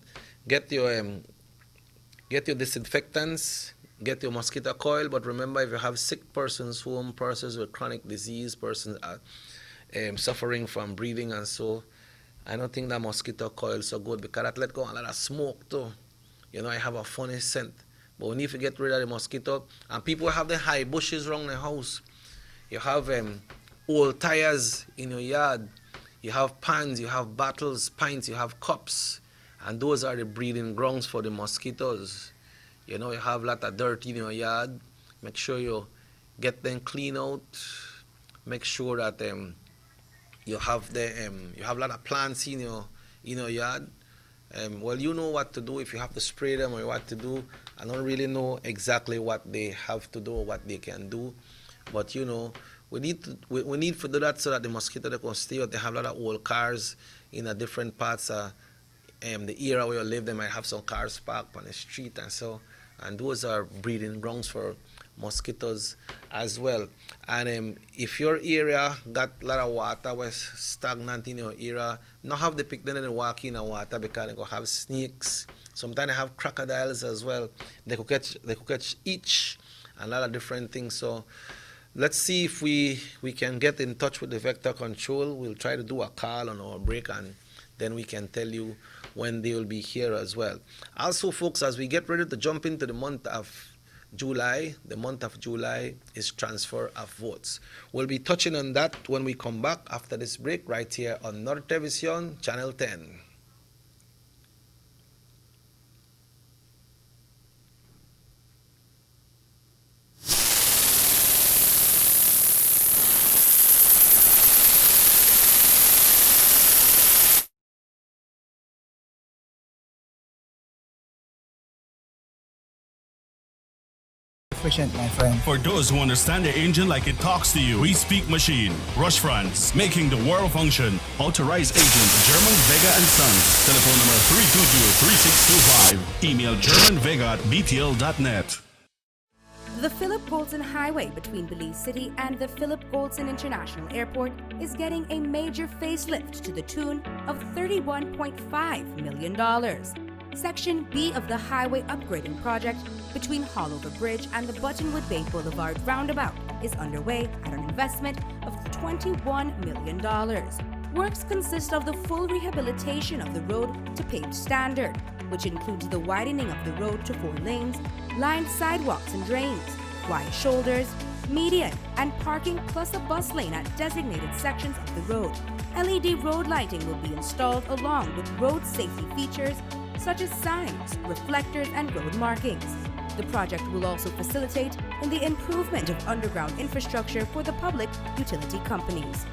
your disinfectants, get your mosquito coil. But remember, if you have sick persons home, persons with chronic disease, persons are suffering from breathing and so, I don't think that mosquito coil is so good, because that let go a lot of smoke too. You know, I have a funny scent. But we need to get rid of the mosquito. And people have the high bushes around the house. You have old tires in your yard. You have pans, you have bottles, pints, you have cups. And those are the breeding grounds for the mosquitoes. You know, you have a lot of dirt in your yard. Make sure you get them clean out. Make sure that you have a lot of plants in your yard. Well, you know what to do if you have to spray them or what to do. I don't really know exactly what they have to do or what they can do, but you know, we need to do that so that the mosquito they can stay out. They have a lot of old cars in a different parts of the area where you live. They might have some cars parked on the street and so, and those are breeding grounds for mosquitoes as well. And if your area got a lot of water, was stagnant in your area, not have the picnic and walk in the water, because they go have snakes. Sometimes they have crocodiles as well. They could catch itch and a lot of different things. So let's see if we can get in touch with the vector control. We'll try to do a call on our break, and then we can tell you when they will be here as well. Also, folks, as we get ready to jump into the month of July, the month of July is transfer of votes. We'll be touching on that when we come back after this break right here on North Television, Channel 10. My friend. For those who understand the engine like it talks to you, we speak machine. Rush France, making the world function. Authorized agent German Vega and Sons. Telephone number 322-3625. Email germanvega@btl.net. The Philip Goldson Highway between Belize City and the Philip Goldson International Airport is getting a major facelift to the tune of $31.5 million. Section B of the highway upgrading project between Haulover Bridge and the Buttonwood Bay Boulevard roundabout is underway at an investment of $21 million. Works consist of the full rehabilitation of the road to paved standard, which includes the widening of the road to 4 lanes, lined sidewalks and drains, wide shoulders, median, and parking, plus a bus lane at designated sections of the road. LED road lighting will be installed along with road safety features such as signs, reflectors, and road markings. The project will also facilitate in the improvement of underground infrastructure for the public utility companies.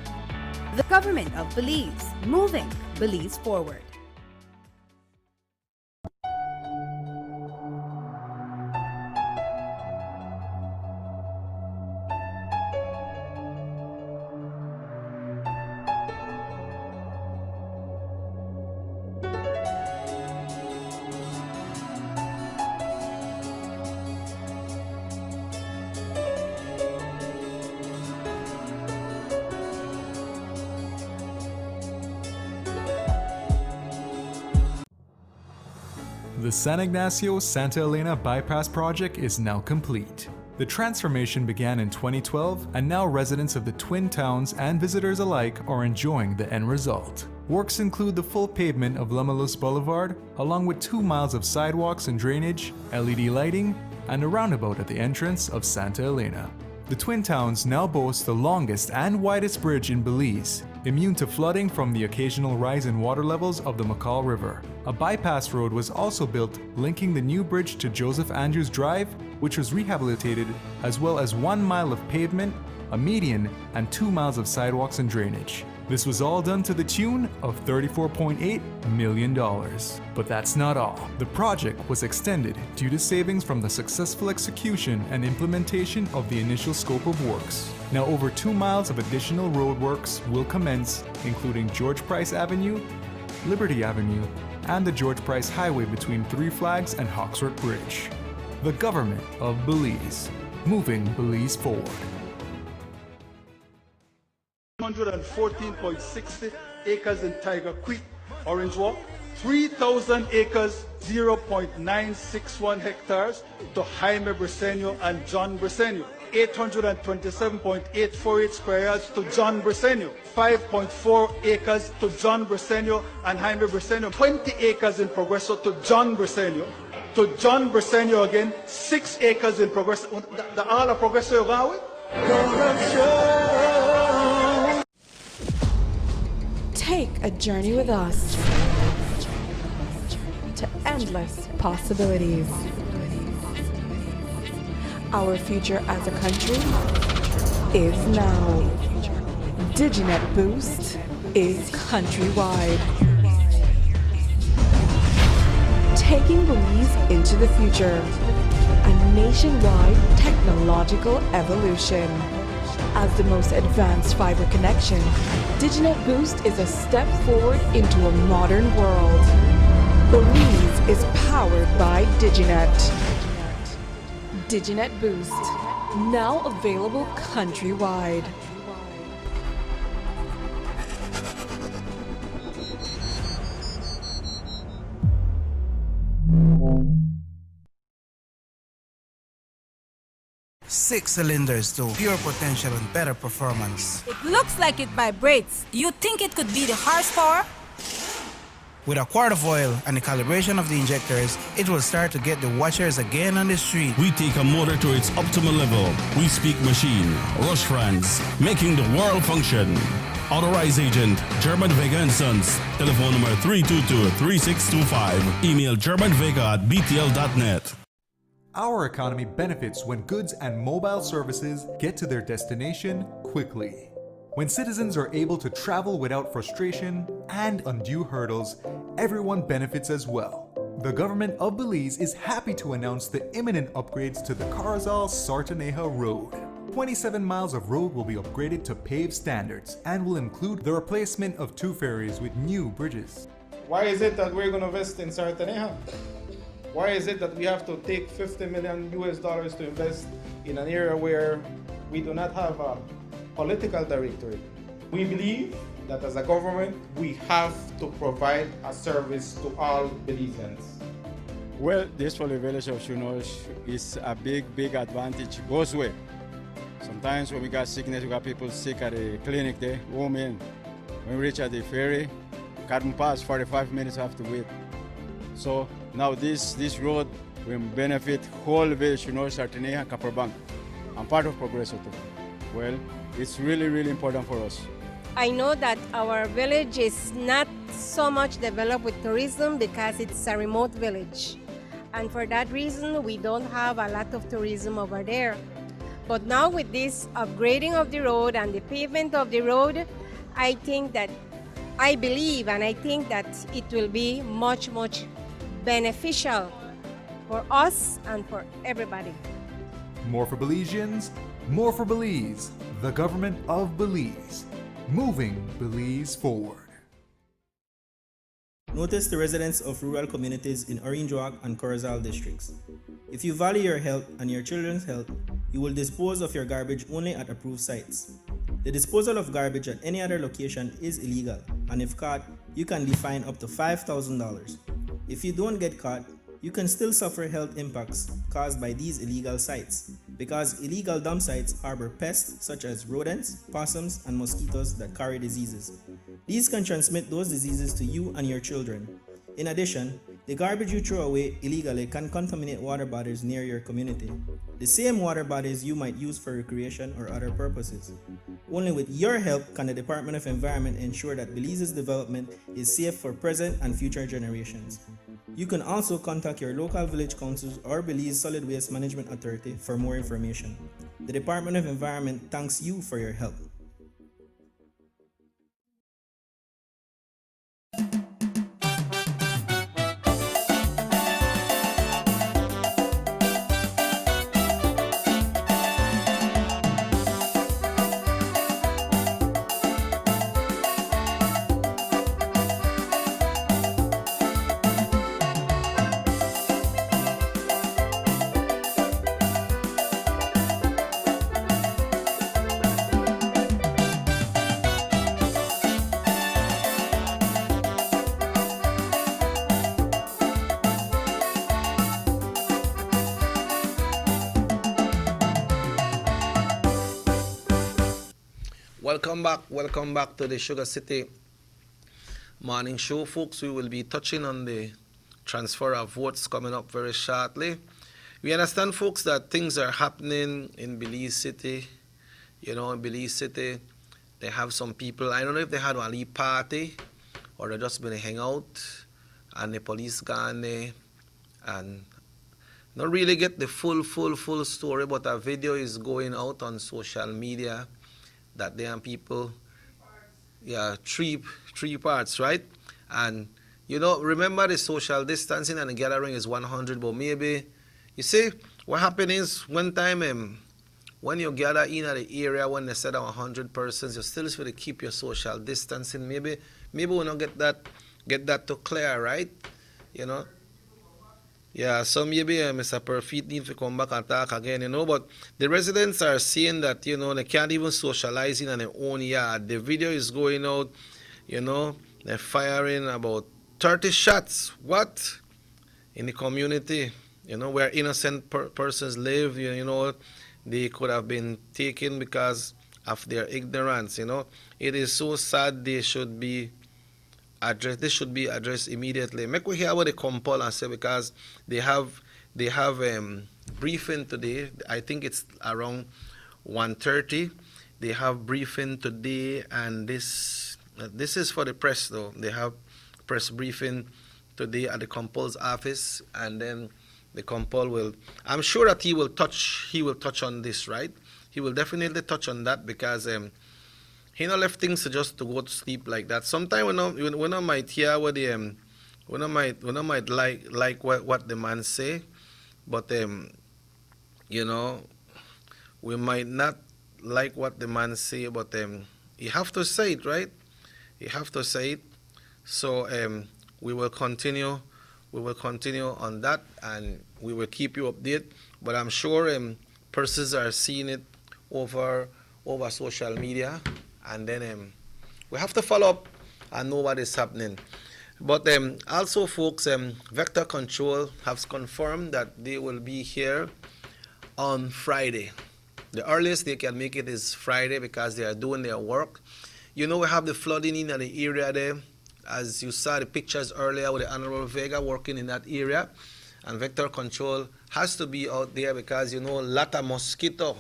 The Government of Belize, moving Belize forward. The San Ignacio-Santa Elena bypass project is now complete. The transformation began in 2012, and now residents of the Twin Towns and visitors alike are enjoying the end result. Works include the full pavement of Lamalus Boulevard, along with 2 miles of sidewalks and drainage, LED lighting, and a roundabout at the entrance of Santa Elena. The Twin Towns now boast the longest and widest bridge in Belize, immune to flooding from the occasional rise in water levels of the McCall River. A bypass road was also built linking the new bridge to Joseph Andrews Drive, which was rehabilitated, as well as 1 mile of pavement, a median, and 2 miles of sidewalks and drainage. This was all done to the tune of $34.8 million. But that's not all. The project was extended due to savings from the successful execution and implementation of the initial scope of works. Now over 2 miles of additional roadworks will commence, including George Price Avenue, Liberty Avenue, and the George Price Highway between Three Flags and Hawksworth Bridge. The government of Belize, moving Belize forward. 114.60 acres in Tiger Creek, Orange Walk, 3,000 acres, 0.961 hectares to Jaime Briceño and John Briceño, 827.848 square yards to John Briceño, 5.4 acres to John Briceño and Jaime Briceño, 20 acres in Progreso to John Briceño, to John Briceño again, 6 acres in Progreso. The all of Progreso you're going with? Take a journey with us to endless possibilities. Our future as a country is now. Diginet Boost is countrywide. Taking Belize into the future. A nationwide technological evolution. As the most advanced fiber connection, Diginet Boost is a step forward into a modern world. Belize is powered by Diginet. Diginet Boost, now available countrywide. Six cylinders to pure potential and better performance. It looks like it vibrates. You think it could be the horsepower? With a quart of oil and the calibration of the injectors, it will start to get the watchers again on the street. We take a motor to its optimal level. We speak machine. Rush Franz, making the world function. Authorized agent, German Vega & Sons. Telephone number 322-3625. Email germanvega@btl.net. Our economy benefits when goods and mobile services get to their destination quickly. When citizens are able to travel without frustration and undue hurdles, everyone benefits as well. The government of Belize is happy to announce the imminent upgrades to the Carazal-Sartaneja Road. 27 miles of road will be upgraded to paved standards and will include the replacement of 2 ferries with new bridges. Why is it that we're going to invest in Sartaneja? Why is it that we have to take $50 million to invest in an area where we do not have a political directorate? We believe that as a government, we have to provide a service to all Belizeans. Well, this for the village of Shunosh is a big advantage both ways. Sometimes when we got sickness, we got people sick at the clinic there, home in. When we reach at the ferry, can't pass, 45 minutes have to wait. So now this road will benefit whole village, Sartaneja and Kaparbank. I'm part of Progreso too. Well, it's really important for us. I know that our village is not so much developed with tourism because it's a remote village. And for that reason, we don't have a lot of tourism over there. But now with this upgrading of the road and the pavement of the road, I believe and I think that it will be much beneficial for us and for everybody. More for Belizeans, more for Belize. The government of Belize, moving Belize forward. Notice the residents of rural communities in Orange Walk and Corozal districts. If you value your health and your children's health, you will dispose of your garbage only at approved sites. The disposal of garbage at any other location is illegal, and if caught, you can be fined up to $5,000. If you don't get caught, you can still suffer health impacts caused by these illegal sites because illegal dump sites harbor pests such as rodents, possums, and mosquitoes that carry diseases. These can transmit those diseases to you and your children. In addition, the garbage you throw away illegally can contaminate water bodies near your community, the same water bodies you might use for recreation or other purposes. Only with your help can the Department of Environment ensure that Belize's development is safe for present and future generations. You can also contact your local village councils or Belize Solid Waste Management Authority for more information. The Department of Environment thanks you for your help. Welcome back to the SugarCity Morning Show, folks. We will be touching on the transfer of votes coming up very shortly. We understand, folks, that things are happening in Belize City. You know, in Belize City, they have some people, I don't know if they had a little party or they just been hang out and the police gone there and not really get the full story, but a video is going out on social media that there are people, three parts, right? And, you know, remember the social distancing and the gathering is 100, but maybe, you see, what happened is one time when you gather in at the area when they said 100 persons, you still have to keep your social distancing. Maybe we not get that to clear, right? You know? Yeah, so maybe Mr. Perfit needs to come back and talk again, you know, but the residents are saying that, you know, they can't even socialize in their own yard. The video is going out, you know, they're firing about 30 shots, in the community, you know, where innocent persons live, you know, they could have been taken because of their ignorance, you know. It is so sad. They should be addressed. This should be addressed immediately. Make we hear what they compel and say, because they have briefing today. I think it's around 1:30. They have briefing today, and this is for the press though. They have press briefing today at the compel's office, and then the compel will. I'm sure that he will touch on this, right? He will definitely touch on that because he not left things to go to sleep like that. Sometimes when I might hear what the when I might like what the man say, but you know, we might not like what the man say, but you have to say it, right? You have to say it. So we will continue on that, and we will keep you updated. But I'm sure persons are seeing it over social media. And then we have to follow up and know what is happening. But also, folks, Vector Control has confirmed that they will be here on Friday. The earliest they can make it is Friday because they are doing their work. You know, we have the flooding in the area there. As you saw the pictures earlier with the Honorable Vega working in that area. And Vector Control has to be out there because, you know, a lot of mosquito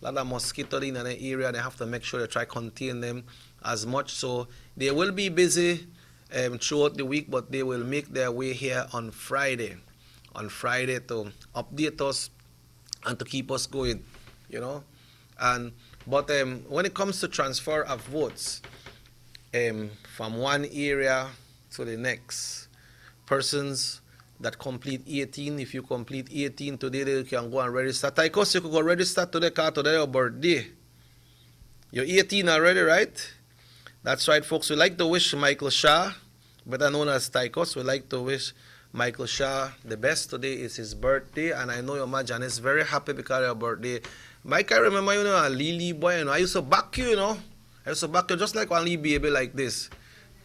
in the area. They have to make sure they try to contain them as much. So they will be busy throughout the week, but they will make their way here on Friday to update us and to keep us going, you know. But when it comes to transfer of votes from one area to the next, persons that complete 18. If you complete 18 today, you can go and register. Taikos, you could go register today because today your birthday. You're 18 already, right? That's right, folks. We like to wish Michael Shaw, better known as Taikos, we like to wish Michael Shaw the best. Today is his birthday, and I know your mother Janice is very happy because of your birthday. Mike, I remember, you know, a Lily boy, you know, I used to back you, you know. I used to back you just like one little baby like this.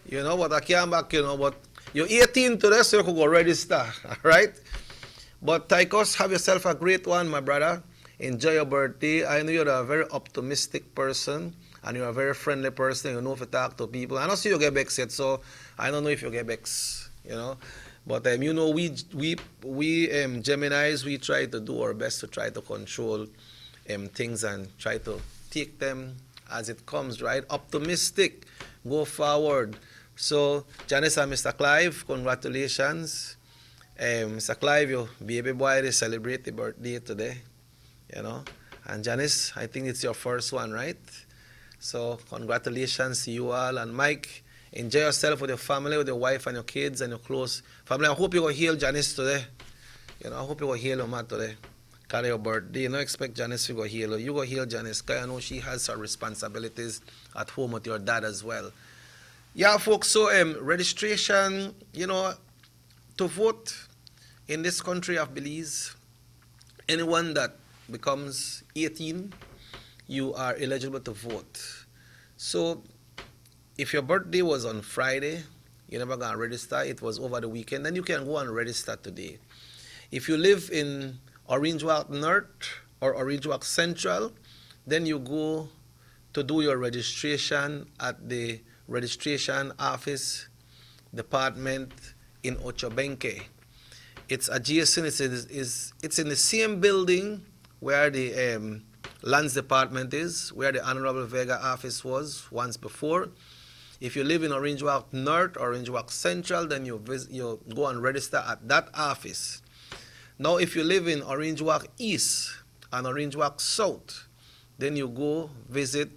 You know, but I can't back you, know, but You're 18 today, so you could go register, all right? But Tychus, have yourself a great one, my brother. Enjoy your birthday. I know you're a very optimistic person, and you're a very friendly person. You know if you talk to people. I don't see you get vexed yet, so I don't know if you get vexed, you know. But you know, we Geminis, we try to do our best to try to control things and try to take them as it comes, right? Optimistic, go forward. So, Janice and Mr. Clive, congratulations. Mr. Clive, your baby boy, they celebrate the birthday today, you know. And Janice, I think it's your first one, right? So, congratulations to you all. And Mike, enjoy yourself with your family, with your wife and your kids and your close family. I hope you will heal Janice today. You know, I hope you will heal your man today. Carry your birthday. You don't expect Janice to go heal her. You go heal Janice, because I know she has her responsibilities at home with your dad as well. Yeah, folks, so registration, you know, to vote in this country of Belize, anyone that becomes 18, you are eligible to vote. So if your birthday was on Friday, you never going to register, it was over the weekend, then you can go and register today. If you live in Orange Walk North or Orange Walk Central, then you go to do your registration at the registration office department in Ochobenque. It's adjacent, it's in the same building where the lands department is, where the Honorable Vega office was once before. If you live in Orange Walk North or Orange Walk Central, then you go and register at that office. Now, if you live in Orange Walk East and Orange Walk South, then you go visit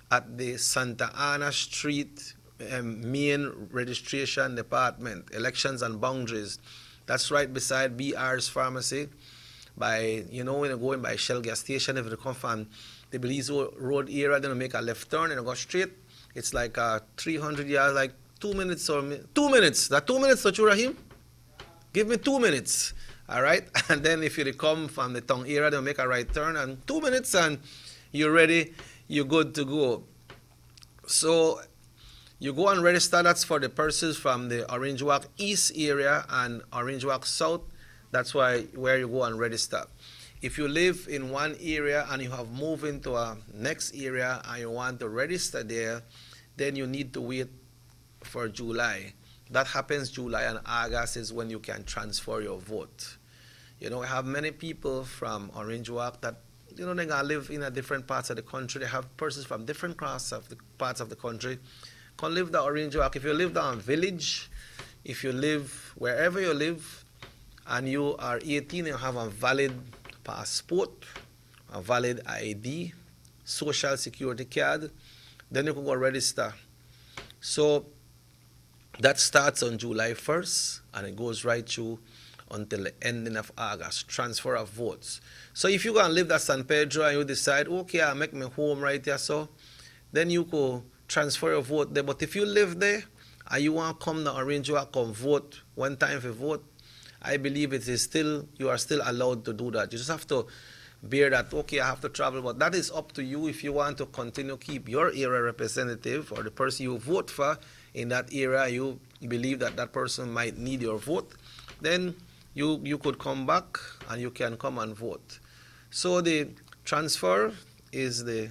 at the Santa Ana Street main registration department, elections and boundaries. That's right beside BR's pharmacy. By, you know, when you're going by Shell gas station, if you come from the Belize Road area, then you make a left turn and you go straight. It's like 300 yards, like 2 minutes or 2 minutes. That 2 minutes, don't you, Rahim? Give me 2 minutes. All right, and then if you come from the town area, they'll make a right turn, and 2 minutes, and you're ready, you're good to go. So you go and register. That's for the persons from the Orange Walk East area and Orange Walk South. That's where you go and register. If you live in one area and you have moved into a next area and you want to register there, then you need to wait for July. That happens July and August is when you can transfer your vote. You know, we have many people from Orange Walk that, you know, they live in a different parts of the country. They have persons from different parts of the country can live the Orange Walk. If you live down village, if you live wherever you live, and you are 18, you have a valid passport, a valid ID, social security card, then you can go register. So that starts on July 1st, and it goes right through until the ending of August, transfer of votes. So if you're going to live at San Pedro and you decide, okay, I'll make my home right here, so then you go transfer your vote there. But if you live there and you want to come to Orange Walk, come vote one time for vote, I believe it is still, you are still allowed to do that. You just have to bear that, okay, I have to travel, but that is up to you if you want to continue keep your area representative or the person you vote for in that area, you believe that that person might need your vote, then you could come back and you can come and vote. So the transfer is the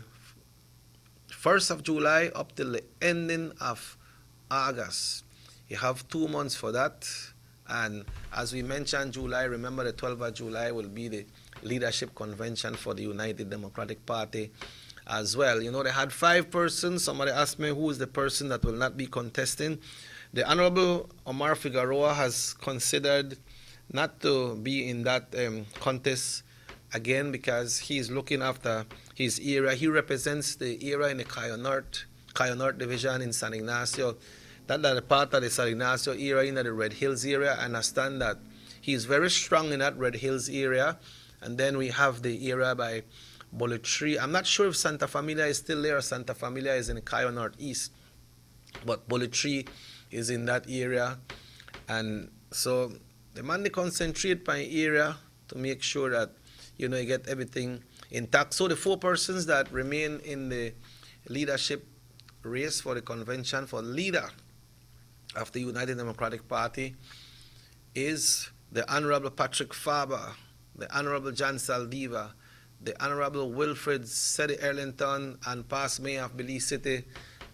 1st of July up till the ending of August. You have 2 months for that. And as we mentioned, July, remember the 12th of July will be the leadership convention for the United Democratic Party as well. You know, they had 5 persons. Somebody asked me who is the person that will not be contesting. The Honorable Omar Figueroa has considered not to be in that contest again because he's looking after his area. He represents the area in the Cayo North Division in San Ignacio. That the part of the San Ignacio area in the Red Hills area. I understand that he's very strong in that Red Hills area. And then we have the area by Bolitri. I'm not sure if Santa Familia is still there or Santa Familia is in the Cayo Northeast. But Bolitri is in that area. And so the man they concentrate by area to make sure that, you know, you get everything intact. So the 4 persons that remain in the leadership race for the convention for leader of the United Democratic Party is the Honorable Patrick Faber, the Honorable John Saldiva, the Honorable Wilfred Seddy Erlington, and past Mayor of Belize City,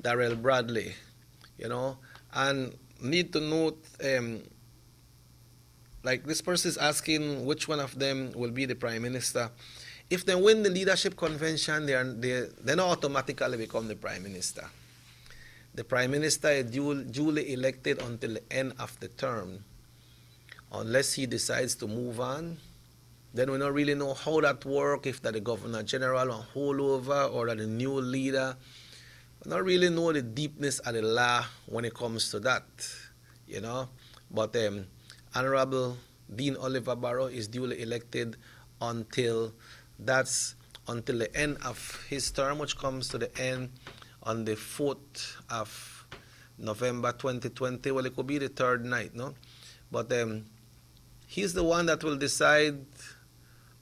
Darrell Bradley. And need to note, like this person is asking which one of them will be the Prime Minister. If they win the leadership convention, they not automatically become the Prime Minister. The Prime Minister is duly elected until the end of the term. Unless he decides to move on, then we don't really know how that works, if that the Governor General on holdover or that the new leader. We don't really know the deepness of the law when it comes to that, But Honorable Dean Oliver Barrow is duly elected until the end of his term, which comes to the end on the 4th of November 2020. Well, it could be the third night, no? But he's the one that will decide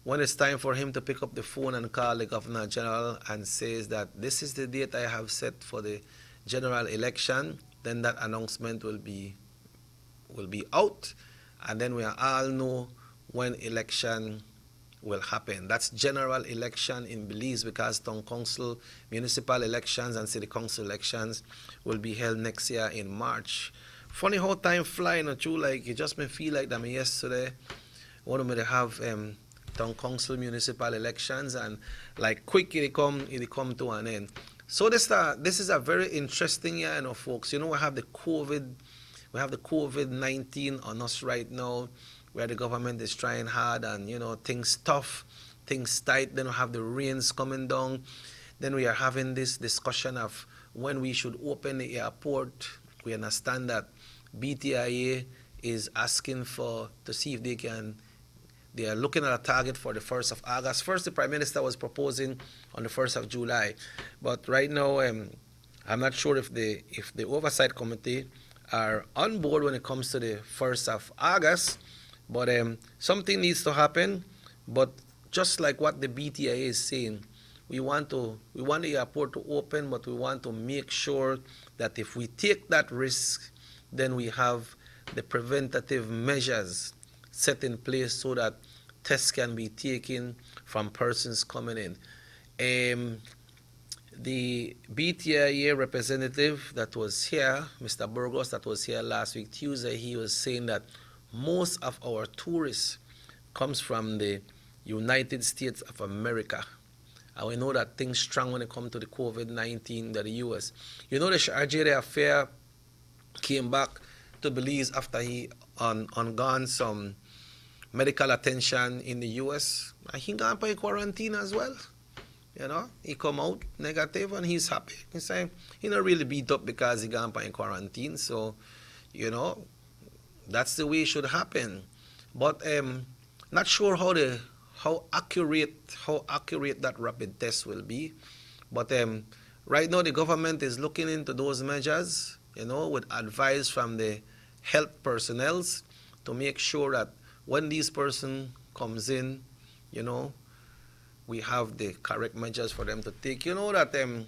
when it's time for him to pick up the phone and call the Governor General and says that this is the date I have set for the general election. Then that announcement will be out, and then we all know when election will happen. That's general election in Belize, because town council, municipal elections, and city council elections will be held next year in March. Funny how time fly, not true? Like, it just may feel like that yesterday, one of me to have town council municipal elections, and like quick it come to an end. So this is a very interesting year, folks. We have the COVID-19 on us right now, where the government is trying hard, and things tough, things tight. Then we have the rains coming down. Then we are having this discussion of when we should open the airport. We understand that BTIA is asking to see if they are looking at a target for the 1st of August. First, the Prime Minister was proposing on the 1st of July. But right now, I'm not sure if the Oversight Committee are on board when it comes to the 1st of August. But something needs to happen. But just like what the BTIA is saying, we want the airport to open, but we want to make sure that if we take that risk, then we have the preventative measures set in place so that tests can be taken from persons coming in. The BTIA representative that was here, Mr. Burgos, that was here last week, Tuesday, he was saying that most of our tourists comes from the United States of America. And we know that things strong when it comes to the COVID-19 that the U.S. The Sharjah affair came back to Belize after he undergone some medical attention in the U.S. And he gone by quarantine as well. He come out negative and he's happy. He say he not really beat up because he gone by quarantine. So, that's the way it should happen. But not sure how accurate that rapid test will be. But right now the government is looking into those measures, with advice from the health personnel to make sure that when this person comes in, we have the correct measures for them to take. That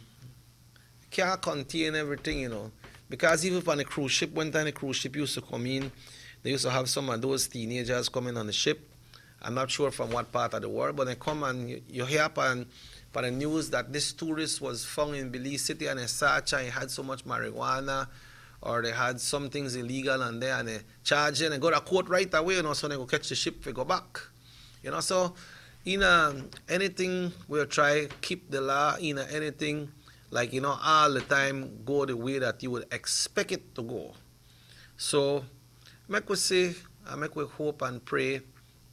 can't contain everything, because even on a cruise ship, one time a cruise ship used to come in, they used to have some of those teenagers coming on the ship. I'm not sure from what part of the world, but they come and you hear on the news that this tourist was found in Belize City and they searched and he had so much marijuana, or they had some things illegal and they charge and they go to court right away, so they go catch the ship to go back. So anything we'll try make the law, anything like all the time go the way that you would expect it to go. So make we say and make we hope and pray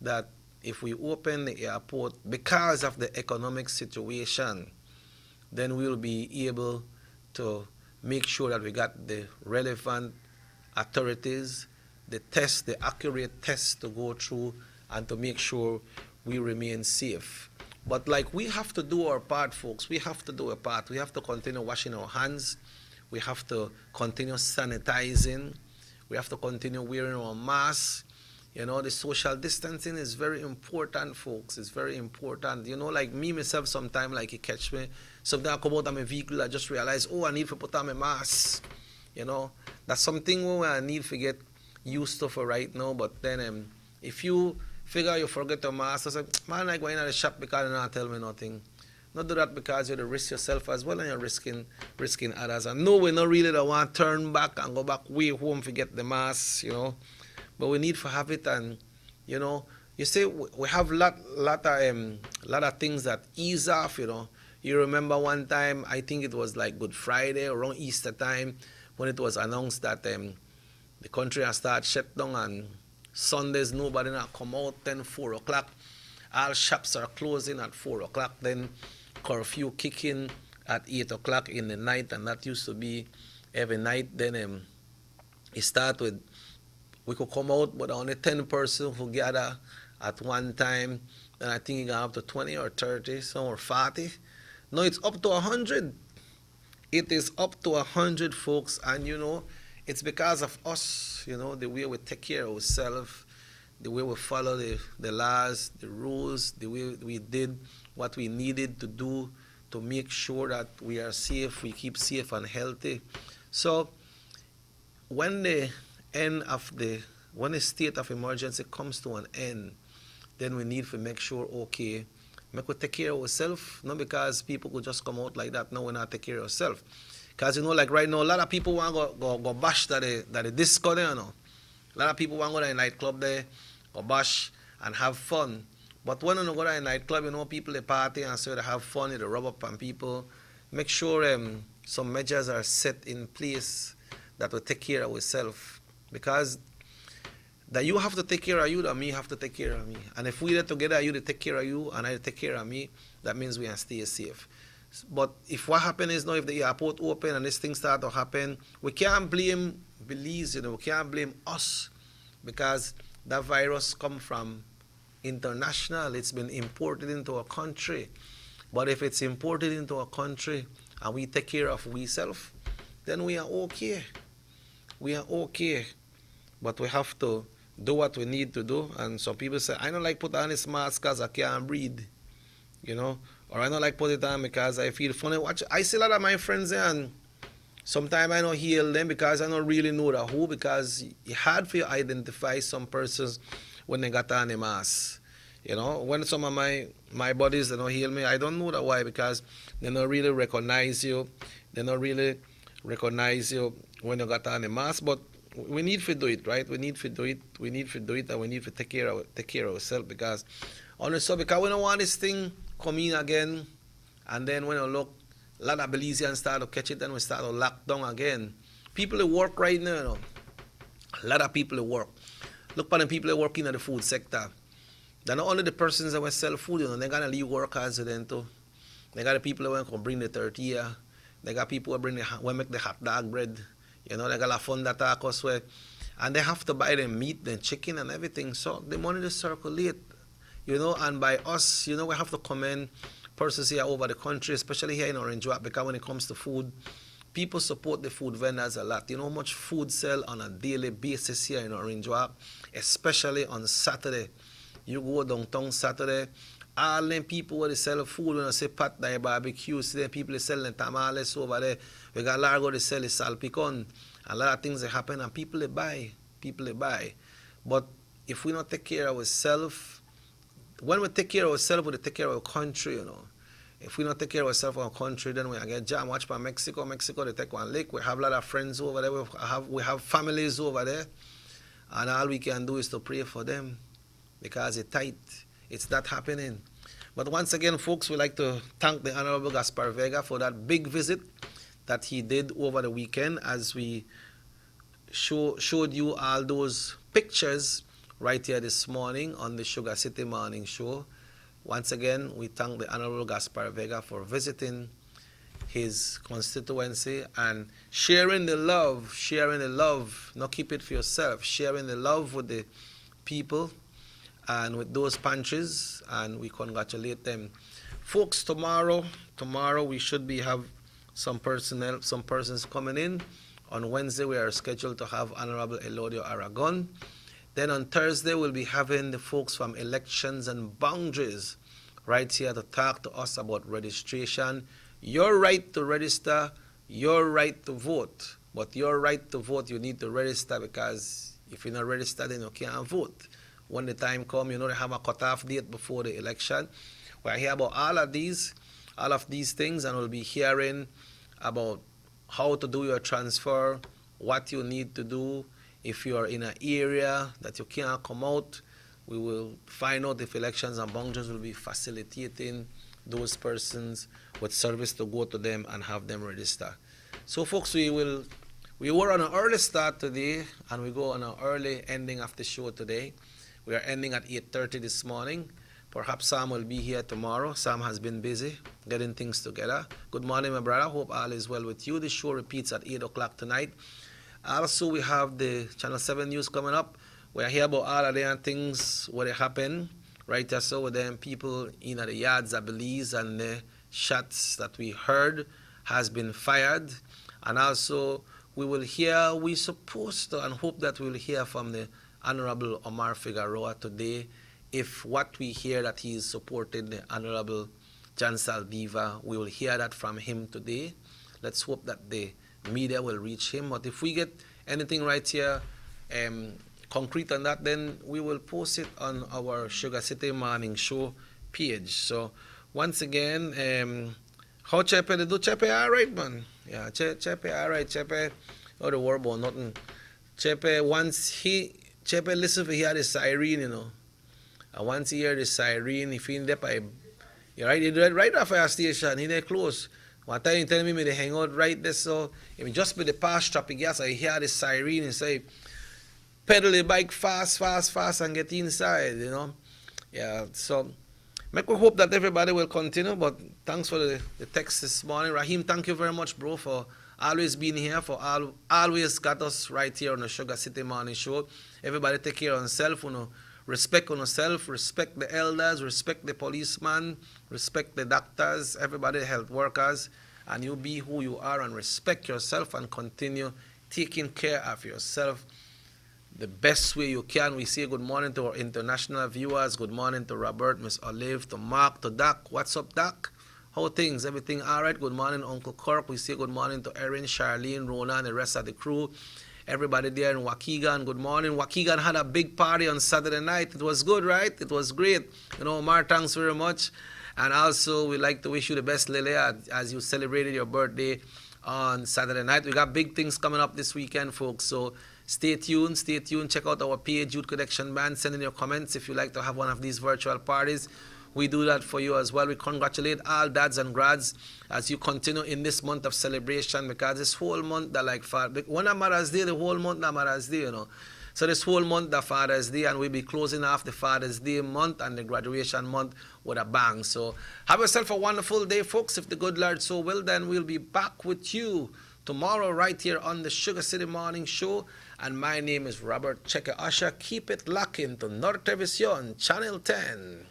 that if we open the airport because of the economic situation, then we'll be able to make sure that we got the relevant authorities, the accurate tests to go through, and to make sure we remain safe. But we have to do our part, folks. We have to do our part. We have to continue washing our hands. We have to continue sanitizing. We have to continue wearing our masks. The social distancing is very important, folks. It's very important. Like me, myself, sometimes, it catch me. Sometimes I come out of my vehicle, I just realize, I need to put on my mask. You know, that's something we need to get used to for right now. But then if you figure you forget your mask, I say, man, I go in at the shop because they not tell me nothing. Not do that because you risk yourself as well and you're risking others. And no, we not really don't want to turn back and go back way home to get the mask, you know. But we need to have it, and you know, you see, we have lot of things that ease off, you know. You remember one time, I think it was like Good Friday around Easter time, when it was announced that the country has started shut down and Sundays nobody not come out, then 4 o'clock. All shops are closing at 4 o'clock, then curfew kicking at 8 o'clock in the night, and that used to be every night. Then it started with, we could come out, but only 10 persons who gather at one time. Then I think it got up to 20 or 30, some or 40. No, it's up to 100. It is up to 100, folks, and you know, it's because of us, you know, the way we take care of ourselves, the way we follow the laws, the rules, the way we did what we needed to do to make sure that we are safe, we keep safe and healthy. So when the state of emergency comes to an end, then we need to make sure, okay, make we take care of ourselves, not because people could just come out like that. No, we not take care of ourselves. Because, you know, like right now, a lot of people want to go bash the disco there, you know. A lot of people want to go to a nightclub there, go bash and have fun. But when you go to a nightclub, you know, people they party and so they have fun, they rub up on people. Make sure some measures are set in place that will take care of ourselves. Because that you have to take care of you, that me have to take care of me. And if we are together, you to take care of you and I take care of me, that means we can stay safe. But if what happens is now, if the airport open and this thing start to happen, we can't blame Belize, you know, we can't blame us, because that virus come from international. It's been imported into a country. But if it's imported into a country and we take care of ourselves, then we are okay. We are okay. But we have to do what we need to do. And some people say, I don't like put on this mask because I can't breathe, you know, or I don't like put it on because I feel funny. I see a lot of my friends there, and sometimes I don't heal them because I don't really know the who, because it's hard for you to identify some persons when they got on a mask. You know, when some of my buddies, they don't heal me, I don't know that why, because they don't really recognize you. They don't really recognize you when you got on a mask. But we need to do it, right? We need to do it. We need to do it, and we need to take care of ourselves, because honestly, because we don't want this thing come in again, and then when you look, a lot of Belizeans start to catch it, and we start to lock down again. People who work right now, you know, a lot of people who work. Look for the people who work in the food sector. They're not only the persons that will sell food, you know, they got to leave workers then too. They got the people who can bring the tortilla. They got people who make the hot dog bread. You know, they got a fun that tacos way. And they have to buy the meat, the chicken and everything. So the money to circulate, you know, and by us, you know, we have to commend persons here over the country, especially here in Orange Walk, because when it comes to food, people support the food vendors a lot. You know how much food sell on a daily basis here in Orange Walk, especially on Saturday. You go downtown Saturday, all them people where they sell food, when I say pat day barbecue, see them people selling tamales over there. We got Largo, they sell salpicon. A lot of things that happen, and people they buy. But if we don't take care of ourselves, when we take care of ourselves, we take care of our country, you know. If we don't take care of ourselves, our country, then we get jam. Watch for Mexico. Mexico, they take one lick. We have a lot of friends over there. We have families over there. And all we can do is to pray for them, because it's tight. It's not happening. But once again, folks, we'd like to thank the Honorable Gaspar Vega for that big visit that he did over the weekend, as we showed you all those pictures right here this morning on the SugarCity Morning Show. Once again, we thank the Honorable Gaspar Vega for visiting his constituency and sharing the love, not keep it for yourself, sharing the love with the people and with those pantries, and we congratulate them. Folks, tomorrow we should have some persons coming in. On Wednesday, we are scheduled to have Honorable Elodio Aragon. Then on Thursday, we'll be having the folks from Elections and Boundaries right here to talk to us about registration, your right to register, your right to vote. But your right to vote, you need to register, because if you're not registered, then you can't vote. When the time comes, they have a cutoff date before the election. We're here about all of these things, and we'll be hearing about how to do your transfer, what you need to do. If you're in an area that you can't come out, we will find out if Elections and Boundaries will be facilitating those persons with service to go to them and have them register. So folks, we were on an early start today, and we go on an early ending of the show today. We are ending at 8:30 this morning. Perhaps Sam will be here tomorrow. Sam has been busy getting things together. Good morning, my brother. Hope all is well with you. The show repeats at 8 o'clock tonight. Also, we have the Channel 7 news coming up. We are here about all of them things, what happen, right? So with them people in the yards of Belize, and the shots that we heard has been fired. And also, we supposed to, and hope that we'll hear from the Honorable Omar Figueroa today, if what we hear that he is supporting the Honorable John Saldiva, we will hear that from him today. Let's hope that the media will reach him. But if we get anything right here, concrete on that, then we will post it on our Sugar City Morning Show page. So once again, how Chepe they do? Chepe all right, man. Yeah, Chepe all right. Chepe, not the worry about nothing. Chepe, Chepe listen to hear the siren, And once he hear the siren, if he in there, you right off fire station, he there close. One time he tell me they hang out right there, so if just be the past traffic gas, I hear the siren and say, pedal the bike fast, and get inside, Yeah, so make we hope that everybody will continue, but thanks for the text this morning. Raheem, thank you very much, bro, for always being here, for always got us right here on the Sugar City Morning Show. Everybody take care of yourself, respect on yourself, respect the elders, respect the policeman, respect the doctors, everybody, the health workers, and you be who you are and respect yourself and continue taking care of yourself the best way you can. We say good morning to our international viewers. Good morning to Robert, Miss Olive, to Mark, to Doc. What's up, Doc? How things? Everything all right? Good morning, Uncle Kirk. We say good morning to Erin, Charlene, Rona, and the rest of the crew. Everybody there in Waukegan, good morning. Waukegan had a big party on Saturday night. It was good, right? It was great. Mar, thanks very much. And also, we'd like to wish you the best, Lily, as you celebrated your birthday on Saturday night. We got big things coming up this weekend, folks. So stay tuned. Check out our page, Youth Connection Band. Send in your comments if you'd like to have one of these virtual parties. We do that for you as well. We congratulate all dads and grads as you continue in this month of celebration, because this whole month, when Mother's Day, the whole month of Mother's Day, So this whole month, the Father's Day, and we'll be closing off the Father's Day month and the graduation month with a bang. So have yourself a wonderful day, folks. If the good Lord so will, then we'll be back with you tomorrow right here on the Sugar City Morning Show. And my name is Robert Checker Usher. Keep it locked into Norte Televisión, Channel 10.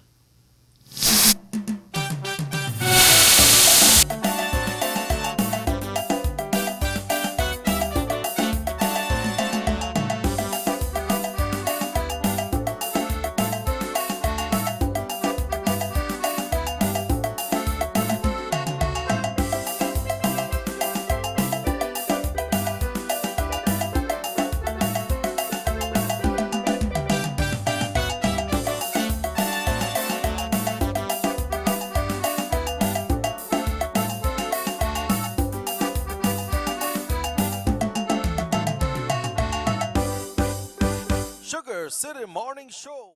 Sugar City Morning Show.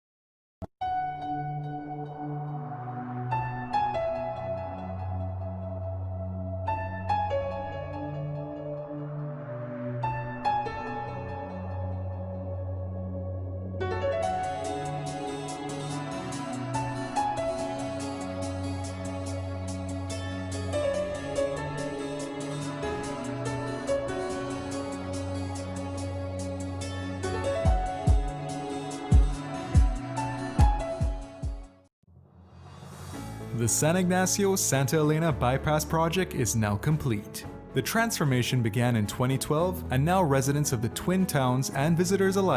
The San Ignacio-Santa Elena Bypass Project is now complete. The transformation began in 2012, and now residents of the Twin Towns and visitors alike